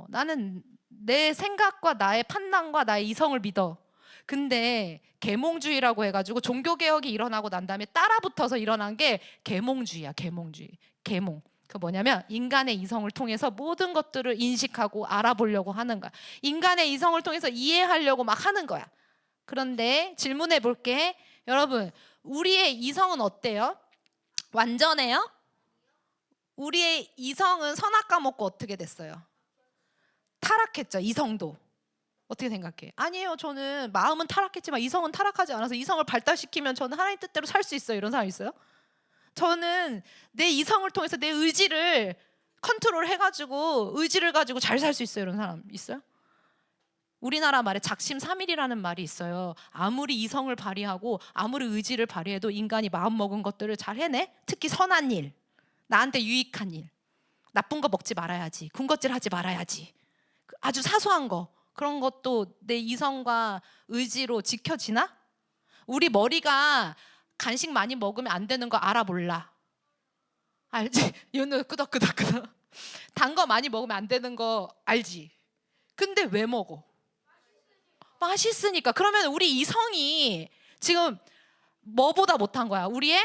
나는 내 생각과 나의 판단과 나의 이성을 믿어. 근데 계몽주의라고 해가지고 종교개혁이 일어나고 난 다음에 따라붙어서 일어난 게 계몽주의야. 계몽주의. 계몽. 그 뭐냐면 인간의 이성을 통해서 모든 것들을 인식하고 알아보려고 하는 거야. 인간의 이성을 통해서 이해하려고 막 하는 거야. 그런데 질문해 볼게. 여러분, 우리의 이성은 어때요? 완전해요? 우리의 이성은 선악 과먹고 어떻게 됐어요? 타락했죠. 이성도. 어떻게 생각해? 아니에요. 저는 마음은 타락했지만 이성은 타락하지 않아서 이성을 발달시키면 저는 하나님 뜻대로 살 수 있어요. 이런 사람 있어요? 저는 내 이성을 통해서 내 의지를 컨트롤 해가지고 의지를 가지고 잘 살 수 있어요. 이런 사람 있어요? 우리나라 말에 작심삼일이라는 말이 있어요. 아무리 이성을 발휘하고 아무리 의지를 발휘해도 인간이 마음먹은 것들을 잘 해내. 특히 선한 일, 나한테 유익한 일, 나쁜 거 먹지 말아야지, 군것질 하지 말아야지, 아주 사소한 거, 그런 것도 내 이성과 의지로 지켜지나? 우리 머리가 간식 많이 먹으면 안 되는 거 알아 몰라? 알지? 윤우 끄덕끄덕끄덕. 단 거 많이 먹으면 안 되는 거 알지? 근데 왜 먹어? 맛있으니까. 그러면 우리 이성이 지금 뭐보다 못한 거야? 우리의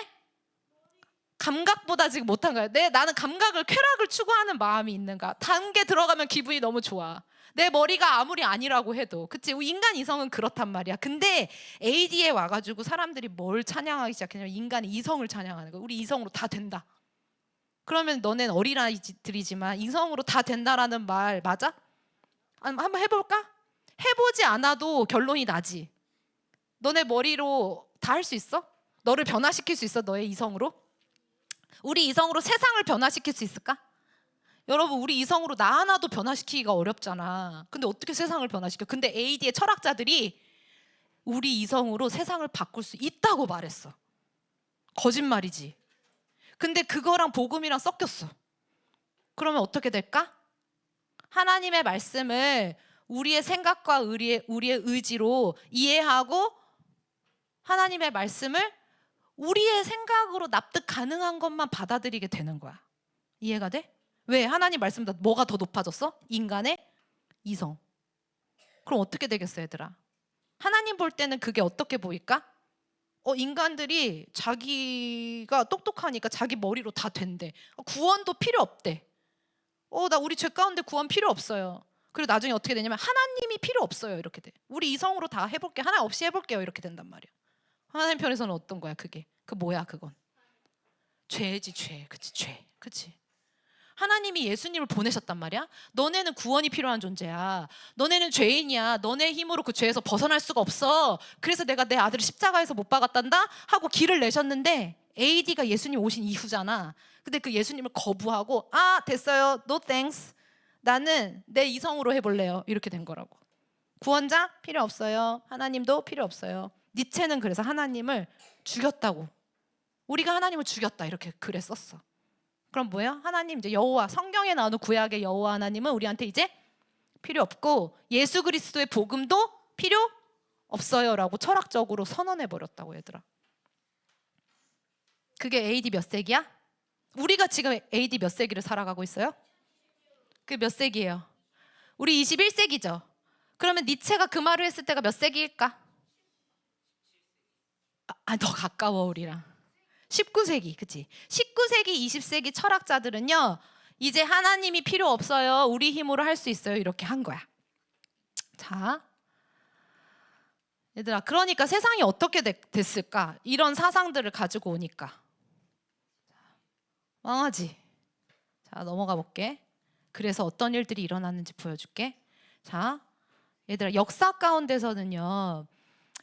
감각보다 지금 못한 거야. 나는 감각을, 쾌락을 추구하는 마음이 있는가? 단 게 들어가면 기분이 너무 좋아. 내 머리가 아무리 아니라고 해도. 그치? 인간 이성은 그렇단 말이야. 근데 AD에 와가지고 사람들이 뭘 찬양하기 시작했냐면 인간의 이성을 찬양하는 거야. 우리 이성으로 다 된다. 그러면 너넨 어린아이들이지만 이성으로 다 된다라는 말 맞아? 한번 해볼까? 해보지 않아도 결론이 나지. 너네 머리로 다 할 수 있어? 너를 변화시킬 수 있어? 너의 이성으로? 우리 이성으로 세상을 변화시킬 수 있을까? 여러분, 우리 이성으로 나 하나도 변화시키기가 어렵잖아. 근데 어떻게 세상을 변화시켜? 근데 AD의 철학자들이 우리 이성으로 세상을 바꿀 수 있다고 말했어. 거짓말이지. 근데 그거랑 복음이랑 섞였어. 그러면 어떻게 될까? 하나님의 말씀을 우리의 생각과 우리의 의지로 이해하고 하나님의 말씀을 우리의 생각으로 납득 가능한 것만 받아들이게 되는 거야. 이해가 돼? 왜? 하나님 말씀보다 뭐가 더 높아졌어? 인간의 이성. 그럼 어떻게 되겠어, 얘들아? 하나님 볼 때는 그게 어떻게 보일까? 인간들이 자기가 똑똑하니까 자기 머리로 다 된대. 구원도 필요 없대. 나 우리 죄 가운데 구원 필요 없어요. 그리고 나중에 어떻게 되냐면 하나님이 필요 없어요. 이렇게 돼. 우리 이성으로 다 해볼게. 하나 없이 해볼게요. 이렇게 된단 말이야. 하나님 편에서는 어떤 거야, 그게? 그 뭐야, 그건? 죄지, 죄. 그치, 죄. 그치? 하나님이 예수님을 보내셨단 말이야. 너네는 구원이 필요한 존재야. 너네는 죄인이야. 너네 힘으로 그 죄에서 벗어날 수가 없어. 그래서 내가 내 아들을 십자가에서 못 박았단다 하고 길을 내셨는데 AD가 예수님 오신 이후잖아. 근데 그 예수님을 거부하고 됐어요. No thanks. 나는 내 이성으로 해볼래요. 이렇게 된 거라고. 구원자 필요 없어요. 하나님도 필요 없어요. 니체는 그래서 하나님을 죽였다고. 우리가 하나님을 죽였다 이렇게 글에 썼어. 그럼 뭐예요? 하나님 이제 여호와, 성경에 나오는 구약의 여호와 하나님은 우리한테 이제 필요 없고 예수 그리스도의 복음도 필요 없어요라고 철학적으로 선언해 버렸다고, 얘들아. 그게 AD 몇 세기야? 우리가 지금 AD 몇 세기를 살아가고 있어요? 그게 몇 세기예요? 우리 21세기죠. 그러면 니체가 그 말을 했을 때가 몇 세기일까? 더 가까워 우리랑. 19세기, 그치? 19세기, 20세기 철학자들은요, 이제 하나님이 필요 없어요. 우리 힘으로 할 수 있어요. 이렇게 한 거야. 자, 얘들아, 그러니까 세상이 어떻게 됐을까? 이런 사상들을 가지고 오니까. 망하지. 자, 넘어가 볼게. 그래서 어떤 일들이 일어났는지 보여줄게. 자, 얘들아, 역사 가운데서는요,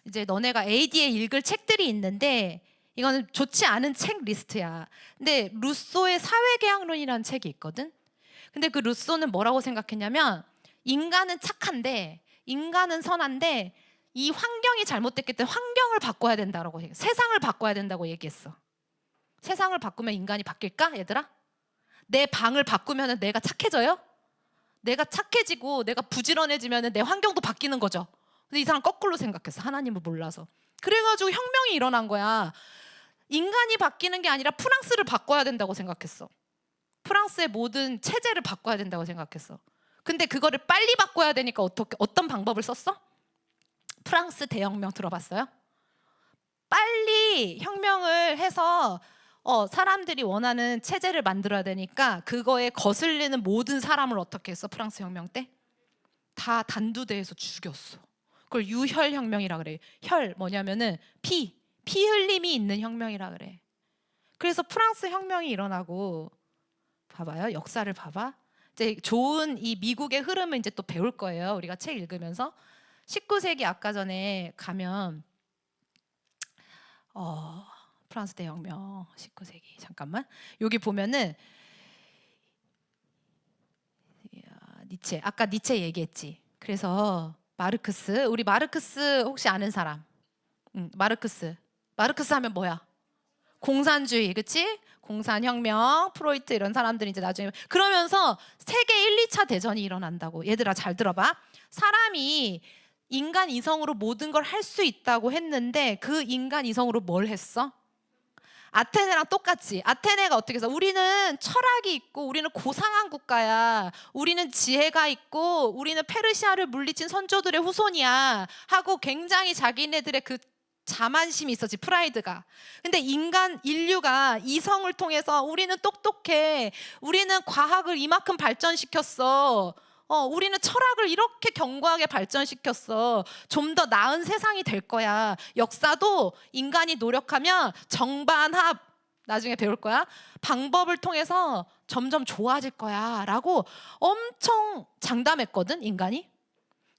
이제 너네가 AD에 읽을 책들이 있는데 이거는 좋지 않은 책 리스트야. 근데 루소의 사회계약론이라는 책이 있거든. 근데 그 루소는 뭐라고 생각했냐면 인간은 착한데, 인간은 선한데 이 환경이 잘못됐기 때문에 환경을 바꿔야 된다라고 얘기해. 세상을 바꿔야 된다고 얘기했어. 세상을 바꾸면 인간이 바뀔까, 얘들아? 내 방을 바꾸면 내가 착해져요? 내가 착해지고 내가 부지런해지면 내 환경도 바뀌는 거죠. 근데 이 사람 거꾸로 생각했어. 하나님을 몰라서. 그래가지고 혁명이 일어난 거야. 인간이 바뀌는 게 아니라 프랑스를 바꿔야 된다고 생각했어. 프랑스의 모든 체제를 바꿔야 된다고 생각했어. 근데 그거를 빨리 바꿔야 되니까 어떤 방법을 썼어? 프랑스 대혁명 들어봤어요? 빨리 혁명을 해서 사람들이 원하는 체제를 만들어야 되니까 그거에 거슬리는 모든 사람을 어떻게 했어? 프랑스 혁명 때? 다 단두대에서 죽였어. 그걸 유혈혁명이라 그래. 혈 뭐냐면은 피 흘림이 있는 혁명이라 그래. 그래서 프랑스 혁명이 일어나고, 봐봐요. 역사를 봐봐. 이제 좋은 이 미국의 흐름을 이제 또 배울 거예요. 우리가 책 읽으면서 19세기 아까 전에 가면 프랑스 대혁명 19세기 잠깐만 여기 보면은 니체 아까 니체 얘기했지. 그래서 마르크스, 우리 마르크스 혹시 아는 사람? 마르크스 하면 뭐야? 공산주의, 그치? 공산혁명, 프로이트 이런 사람들이 이제 나중에 그러면서 세계 1, 2차 대전이 일어난다고. 얘들아 잘 들어봐. 사람이 인간 이성으로 모든 걸 할 수 있다고 했는데 그 인간 이성으로 뭘 했어? 아테네랑 똑같지. 아테네가 어떻게 해서 우리는 철학이 있고 우리는 고상한 국가야. 우리는 지혜가 있고 우리는 페르시아를 물리친 선조들의 후손이야 하고 굉장히 자기네들의 그 자만심이 있었지, 프라이드가. 근데 인류가 이성을 통해서 우리는 똑똑해, 우리는 과학을 이만큼 발전시켰어, 우리는 철학을 이렇게 견고하게 발전시켰어, 좀 더 나은 세상이 될 거야, 역사도 인간이 노력하면 정반합, 나중에 배울 거야, 방법을 통해서 점점 좋아질 거야 라고 엄청 장담했거든, 인간이.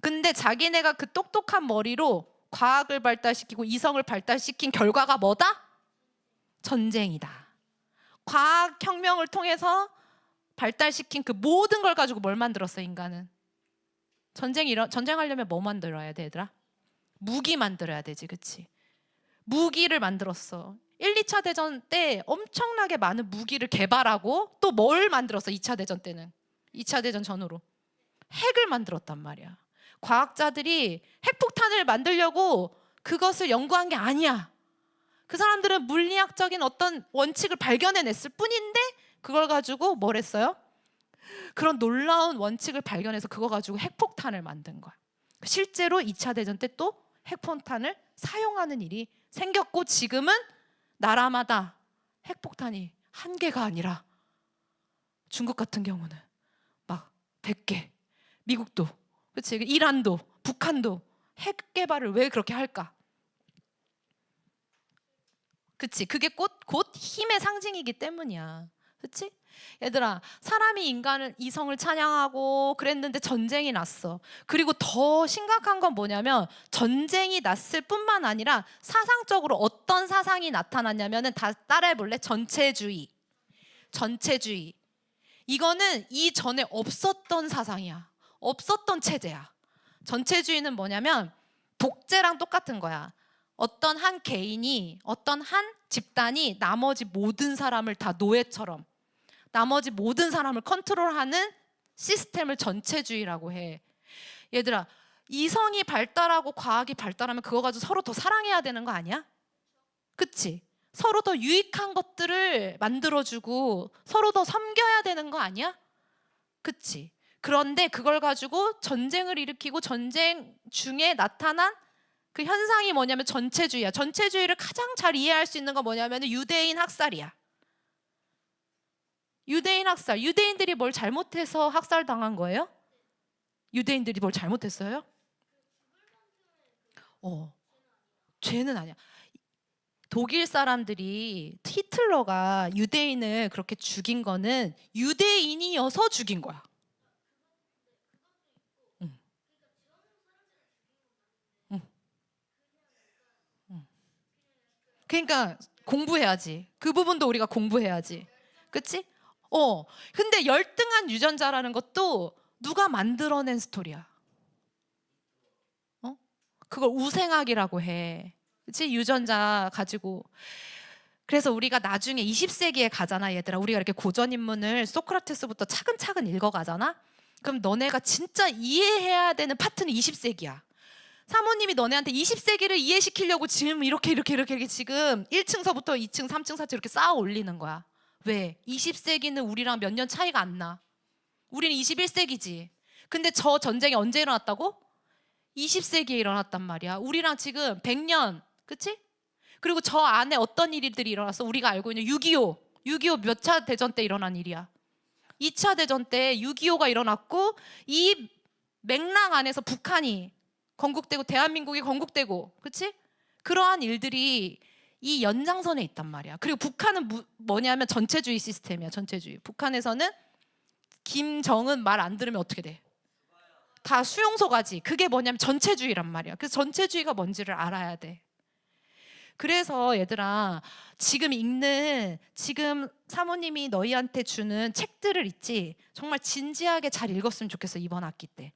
근데 자기네가 그 똑똑한 머리로 과학을 발달시키고 이성을 발달시킨 결과가 뭐다? 전쟁이다. 과학혁명을 통해서 발달시킨 그 모든 걸 가지고 뭘 만들었어, 인간은? 전쟁하려면 뭐 만들어야 돼, 얘들아? 무기 만들어야 되지, 그치? 무기를 만들었어. 1, 2차 대전 때 엄청나게 많은 무기를 개발하고 또 뭘 만들었어, 2차 대전 때는? 2차 대전 전후로 핵을 만들었단 말이야. 과학자들이 핵폭탄을 만들려고 그것을 연구한 게 아니야. 그 사람들은 물리학적인 어떤 원칙을 발견해냈을 뿐인데 그걸 가지고 뭘 했어요? 그런 놀라운 원칙을 발견해서 그거 가지고 핵폭탄을 만든 거야. 실제로 2차 대전 때 또 핵폭탄을 사용하는 일이 생겼고, 지금은 나라마다 핵폭탄이 한 개가 아니라 중국 같은 경우는 막 100개, 미국도, 그치? 이란도, 북한도 핵 개발을 왜 그렇게 할까? 그치? 그게 곧 힘의 상징이기 때문이야. 그치? 얘들아, 사람이 이성을 찬양하고 그랬는데 전쟁이 났어. 그리고 더 심각한 건 뭐냐면, 전쟁이 났을 뿐만 아니라 사상적으로 어떤 사상이 나타났냐면은, 다 따라해볼래? 전체주의. 이거는 이전에 없었던 사상이야. 없었던 체제야. 전체주의는 뭐냐면 독재랑 똑같은 거야. 어떤 한 개인이, 어떤 한 집단이 나머지 모든 사람을 다 노예처럼, 나머지 모든 사람을 컨트롤하는 시스템을 전체주의라고 해. 얘들아, 이성이 발달하고 과학이 발달하면 그거 가지고 서로 더 사랑해야 되는 거 아니야? 그치? 서로 더 유익한 것들을 만들어주고 서로 더 섬겨야 되는 거 아니야? 그치? 그런데 그걸 가지고 전쟁을 일으키고 전쟁 중에 나타난 그 현상이 뭐냐면 전체주의야. 전체주의를 가장 잘 이해할 수 있는 건 뭐냐면 유대인 학살이야. 유대인 학살. 유대인들이 뭘 잘못해서 학살당한 거예요? 유대인들이 뭘 잘못했어요? 죄는 아니야. 독일 사람들이, 히틀러가 유대인을 그렇게 죽인 거는 유대인이어서 죽인 거야. 그러니까 공부해야지. 그 부분도 우리가 공부해야지. 그치? 근데 열등한 유전자라는 것도 누가 만들어낸 스토리야. 그걸 우생학이라고 해. 그치? 유전자 가지고. 그래서 우리가 나중에 20세기에 가잖아, 얘들아. 우리가 이렇게 고전인문을 소크라테스부터 차근차근 읽어가잖아. 그럼 너네가 진짜 이해해야 되는 파트는 20세기야. 사모님이 너네한테 20세기를 이해시키려고 지금 이렇게 지금 1층서부터 2층, 3층, 4층 이렇게 쌓아 올리는 거야. 왜? 20세기는 우리랑 몇 년 차이가 안 나. 우리는 21세기지. 근데 저 전쟁이 언제 일어났다고? 20세기에 일어났단 말이야. 우리랑 지금 100년, 그치? 그리고 저 안에 어떤 일들이 일어났어? 우리가 알고 있는 6.25. 6.25 몇 차 대전 때 일어난 일이야? 2차 대전 때 6.25가 일어났고, 이 맥락 안에서 북한이 건국되고 대한민국이 건국되고, 그치? 그러한 일들이 이 연장선에 있단 말이야. 그리고 북한은 뭐냐면 전체주의 시스템이야. 전체주의. 북한에서는 김정은 말 안 들으면 어떻게 돼? 다 수용소 가지. 그게 뭐냐면 전체주의란 말이야. 그래서 전체주의가 뭔지를 알아야 돼. 그래서 얘들아, 지금 사모님이 너희한테 주는 책들을 있지, 정말 진지하게 잘 읽었으면 좋겠어, 이번 학기 때.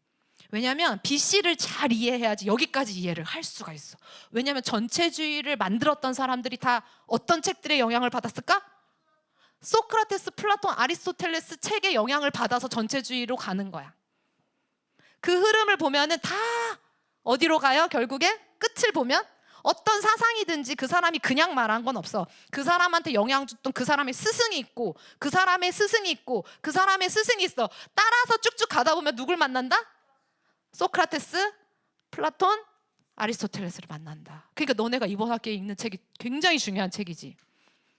왜냐하면 BC를 잘 이해해야지 여기까지 이해를 할 수가 있어. 왜냐하면 전체주의를 만들었던 사람들이 다 어떤 책들의 영향을 받았을까? 소크라테스, 플라톤, 아리스토텔레스 책의 영향을 받아서 전체주의로 가는 거야. 그 흐름을 보면은 다 어디로 가요? 결국에 끝을 보면 어떤 사상이든지 그 사람이 그냥 말한 건 없어. 그 사람한테 영향 줬던 그 사람의 스승이 있고, 그 사람의 스승이 있고, 그 사람의 스승이 있어. 따라서 쭉쭉 가다 보면 누굴 만난다? 소크라테스, 플라톤, 아리스토텔레스를 만난다. 그러니까 너네가 이번 학기에 읽는 책이 굉장히 중요한 책이지.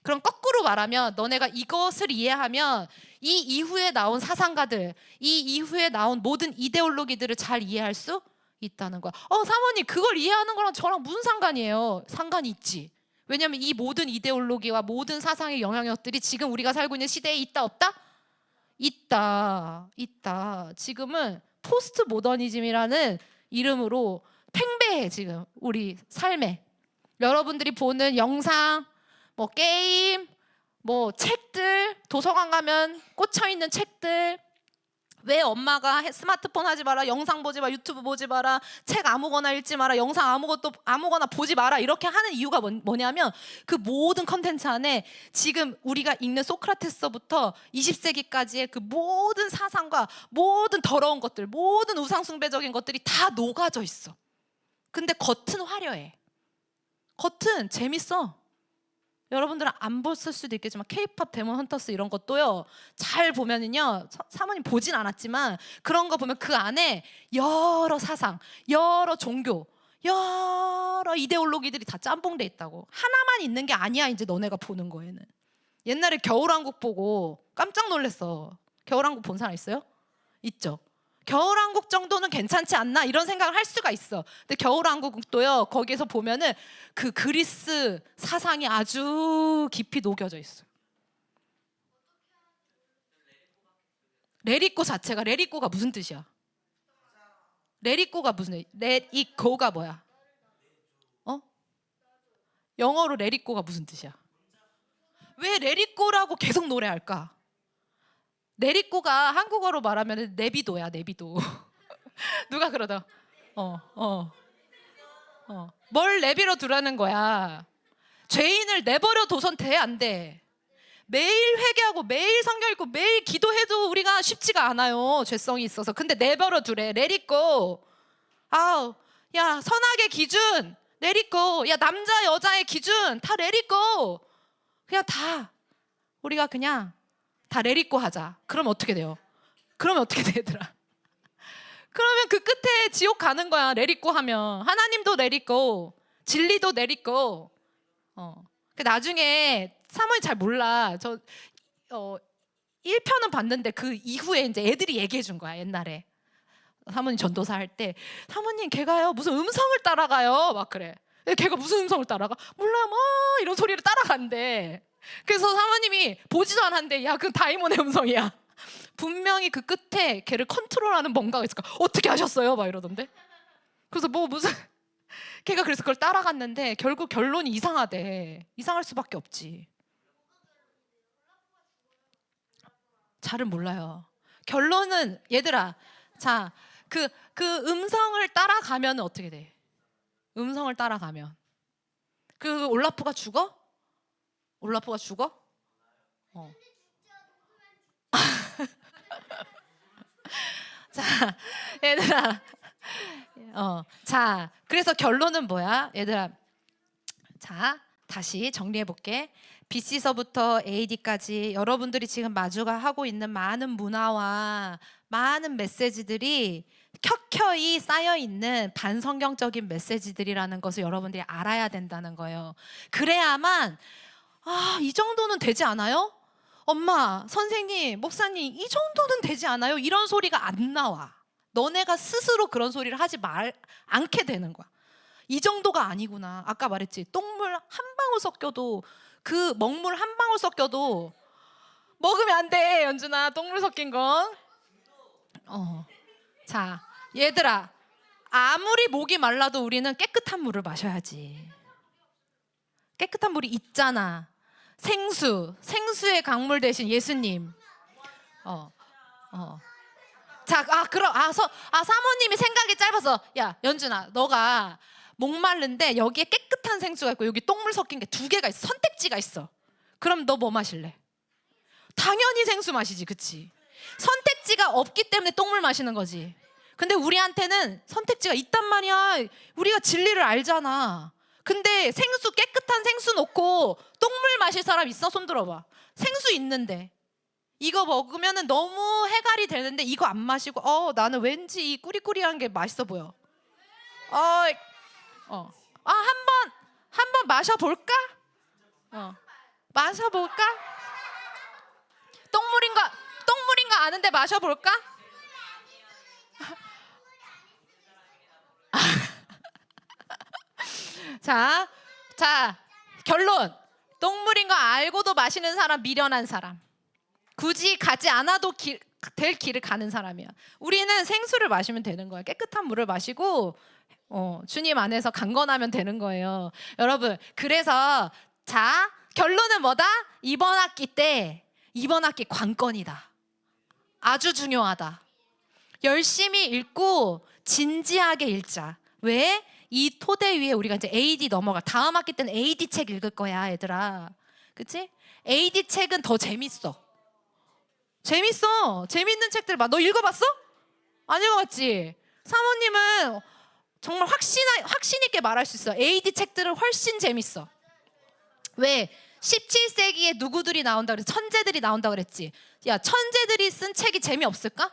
그럼 거꾸로 말하면 너네가 이것을 이해하면 이 이후에 나온 사상가들, 이 이후에 나온 모든 이데올로기들을 잘 이해할 수 있다는 거야. 사모님, 그걸 이해하는 거랑 저랑 무슨 상관이에요? 상관이 있지. 왜냐하면 이 모든 이데올로기와 모든 사상의 영향력들이 지금 우리가 살고 있는 시대에 있다 없다? 있다. 지금은 포스트 모더니즘이라는 이름으로 팽배해. 지금 우리 삶에 여러분들이 보는 영상, 뭐 게임, 뭐 책들, 도서관 가면 꽂혀 있는 책들, 왜 엄마가 스마트폰 하지 마라, 영상 보지 마, 유튜브 보지 마라, 책 아무거나 읽지 마라, 영상 아무거나 보지 마라, 이렇게 하는 이유가 뭐냐면 그 모든 컨텐츠 안에 지금 우리가 읽는 소크라테스부터 20세기까지의 그 모든 사상과 모든 더러운 것들, 모든 우상숭배적인 것들이 다 녹아져 있어. 근데 겉은 화려해. 겉은 재밌어. 여러분들은 안 봤을 수도 있겠지만 K-팝 데몬 헌터스 이런 것도요, 잘 보면은요, 사모님 보진 않았지만 그런 거 보면 그 안에 여러 사상, 여러 종교, 여러 이데올로기들이 다 짬뽕돼 있다고. 하나만 있는 게 아니야. 이제 너네가 보는 거에는. 옛날에 겨울왕국 보고 깜짝 놀랐어. 겨울왕국 본 사람 있어요? 있죠. 겨울왕국 정도는 괜찮지 않나 이런 생각을 할 수가 있어. 근데 겨울왕국도요, 거기에서 보면은 그 그리스 사상이 아주 깊이 녹여져 있어요. 레리꼬 자체가, 레리꼬가 무슨 뜻이야? 레리꼬가 무슨, 레이코가 뭐야? 영어로 레리꼬가 무슨 뜻이야? 왜 레리꼬라고 계속 노래할까? 레리꼬가 한국어로 말하면 내비도야, 내비도. 누가 그러다. 뭘 내비로 두라는 거야? 죄인을 내버려 둬선 돼, 안 돼? 매일 회개하고 매일 성경 읽고 매일 기도해도 우리가 쉽지가 않아요. 죄성이 있어서. 근데 내버려 두래. 레리꼬. 야, 선악의 기준 레리꼬. 야, 남자 여자의 기준 다 레리꼬. 그냥 다 우리가 그냥 다 레리꼬 하자. 그러면 어떻게 돼요? 그러면 어떻게 돼, 얘들아? 그러면 그 끝에 지옥 가는 거야. 레리꼬 하면. 하나님도 레리꼬, 진리도 레리꼬. 나중에 사모님 잘 몰라. 저 1편은 봤는데 그 이후에 이제 애들이 얘기해 준 거야. 옛날에 사모님 전도사 할 때, 사모님 걔가요 무슨 음성을 따라가요. 막 그래. 걔가 무슨 음성을 따라가? 몰라, 뭐 이런 소리를 따라간대. 그래서 사모님이 보지도 않았는데, 야, 그건 다이몬의 음성이야. 분명히 그 끝에 걔를 컨트롤하는 뭔가가 있을까? 어떻게 하셨어요? 막 이러던데. 그래서 무슨 걔가 그래서 그걸 따라갔는데 결국 결론이 이상하대. 이상할 수밖에 없지. 잘은 몰라요. 결론은, 얘들아, 자, 그 음성을 따라가면 어떻게 돼? 음성을 따라가면 그 올라프가 죽어? 올라프가 죽어? 자, 얘들아, 자, 그래서 결론은 뭐야? 얘들아, 자, 다시 정리해 볼게. BC서부터 AD까지 여러분들이 지금 마주가 하고 있는 많은 문화와 많은 메시지들이 켜켜이 쌓여 있는 반성경적인 메시지들이라는 것을 여러분들이 알아야 된다는 거예요. 그래야만, 이 정도는 되지 않아요? 엄마, 선생님, 목사님, 이 정도는 되지 않아요? 이런 소리가 안 나와. 너네가 스스로 그런 소리를 하지 않게 되는 거야. 이 정도가 아니구나. 아까 말했지. 똥물 한 방울 섞여도, 그 먹물 한 방울 섞여도 먹으면 안 돼, 연준아. 똥물 섞인 건. 자, 얘들아, 아무리 목이 말라도 우리는 깨끗한 물을 마셔야지. 깨끗한 물이 있잖아. 생수의 강물 대신 예수님. 자, 사모님이 생각이 짧아서, 야, 연준아, 너가 목마른데 여기에 깨끗한 생수가 있고 여기 똥물 섞인 게 2개가 있어. 선택지가 있어. 그럼 너 뭐 마실래? 당연히 생수 마시지, 그치? 선택지가 없기 때문에 똥물 마시는 거지. 근데 우리한테는 선택지가 있단 말이야. 우리가 진리를 알잖아. 근데 생수, 깨끗한 생수 놓고 똥물 마실 사람 있어? 손 들어봐. 생수 있는데 이거 먹으면 너무 해갈이 되는데 이거 안 마시고 나는 왠지 이 꾸리꾸리한 게 맛있어 보여. 한번 마셔볼까? 마셔볼까? 똥물인 거 아는데 마셔볼까? 자, 결론. 똥물인 거 알고도 마시는 사람 미련한 사람. 굳이 가지 않아도 될 길을 가는 사람이야. 우리는 생수를 마시면 되는 거야. 깨끗한 물을 마시고 주님 안에서 강건하면 되는 거예요. 여러분, 그래서 자, 결론은 뭐다? 이번 학기 관건이다. 아주 중요하다. 열심히 읽고 진지하게 읽자. 왜? 이 토대 위에 우리가 이제 AD 넘어가. 다음 학기 때는 AD 책 읽을 거야, 얘들아. 그치? AD 책은 더 재밌어. 재밌는 책들 봐. 너 읽어봤어? 안 읽어봤지? 사모님은 정말 확신 있게 말할 수 있어. AD 책들은 훨씬 재밌어. 왜? 17세기에 누구들이 나온다 그랬지? 천재들이 나온다 그랬지? 야, 천재들이 쓴 책이 재미없을까?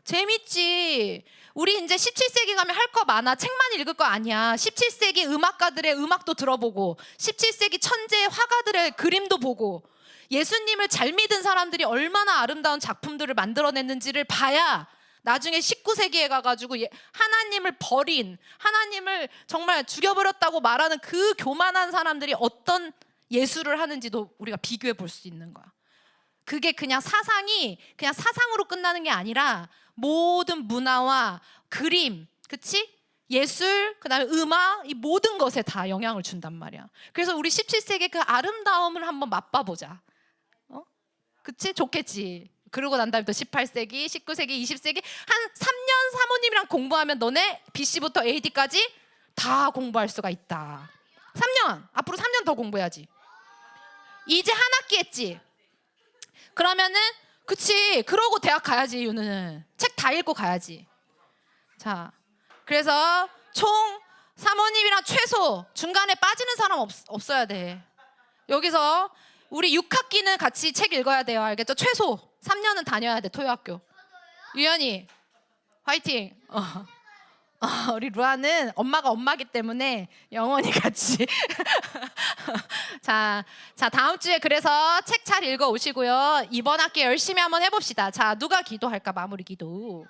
재밌지. 우리 이제 17세기 가면 할 거 많아. 책만 읽을 거 아니야. 17세기 음악가들의 음악도 들어보고 17세기 천재의 화가들의 그림도 보고 예수님을 잘 믿은 사람들이 얼마나 아름다운 작품들을 만들어냈는지를 봐야 나중에 19세기에 가가지고 하나님을 버린, 하나님을 정말 죽여버렸다고 말하는 그 교만한 사람들이 어떤 예술을 하는지도 우리가 비교해 볼 수 있는 거야. 그게 그냥 사상으로 끝나는 게 아니라 모든 문화와 그림, 그치? 예술, 그다음에 음악, 이 모든 것에 다 영향을 준단 말이야. 그래서 우리 17세기 그 아름다움을 한번 맛봐보자. 그치? 좋겠지. 그러고 난 다음에 또 18세기, 19세기, 20세기 한 3년 사모님이랑 공부하면 너네 BC부터 AD까지 다 공부할 수가 있다. 3년, 앞으로 3년 더 공부해야지. 이제 한 학기 했지. 그러면은 그치, 그러고 대학 가야지. 유는 책 다 읽고 가야지. 자, 그래서 총 사모님이랑 최소 중간에 빠지는 사람 없어야 돼. 여기서 우리 6학기는 같이 책 읽어야 돼요. 알겠죠? 최소 3년은 다녀야 돼. 토요학교. 유연이 화이팅. 우리 루아는 엄마가 엄마기 때문에 영원히 같이. 자, 다음 주에 그래서 책 잘 읽어 오시고요. 이번 학기 열심히 한번 해봅시다. 자, 누가 기도할까? 마무리 기도.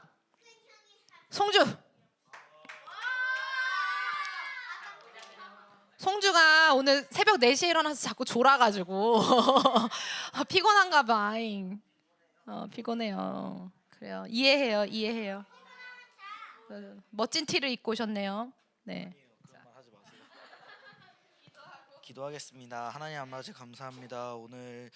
송주가 오늘 새벽 4시에 일어나서 자꾸 졸아가지고 피곤한가 봐. 피곤해요. 그래요. 이해해요. 멋진 티를 입고 오셨네요. 네. 그런 말 하지 마세요. 기도하겠습니다. 하나님 아버지 감사합니다. 오늘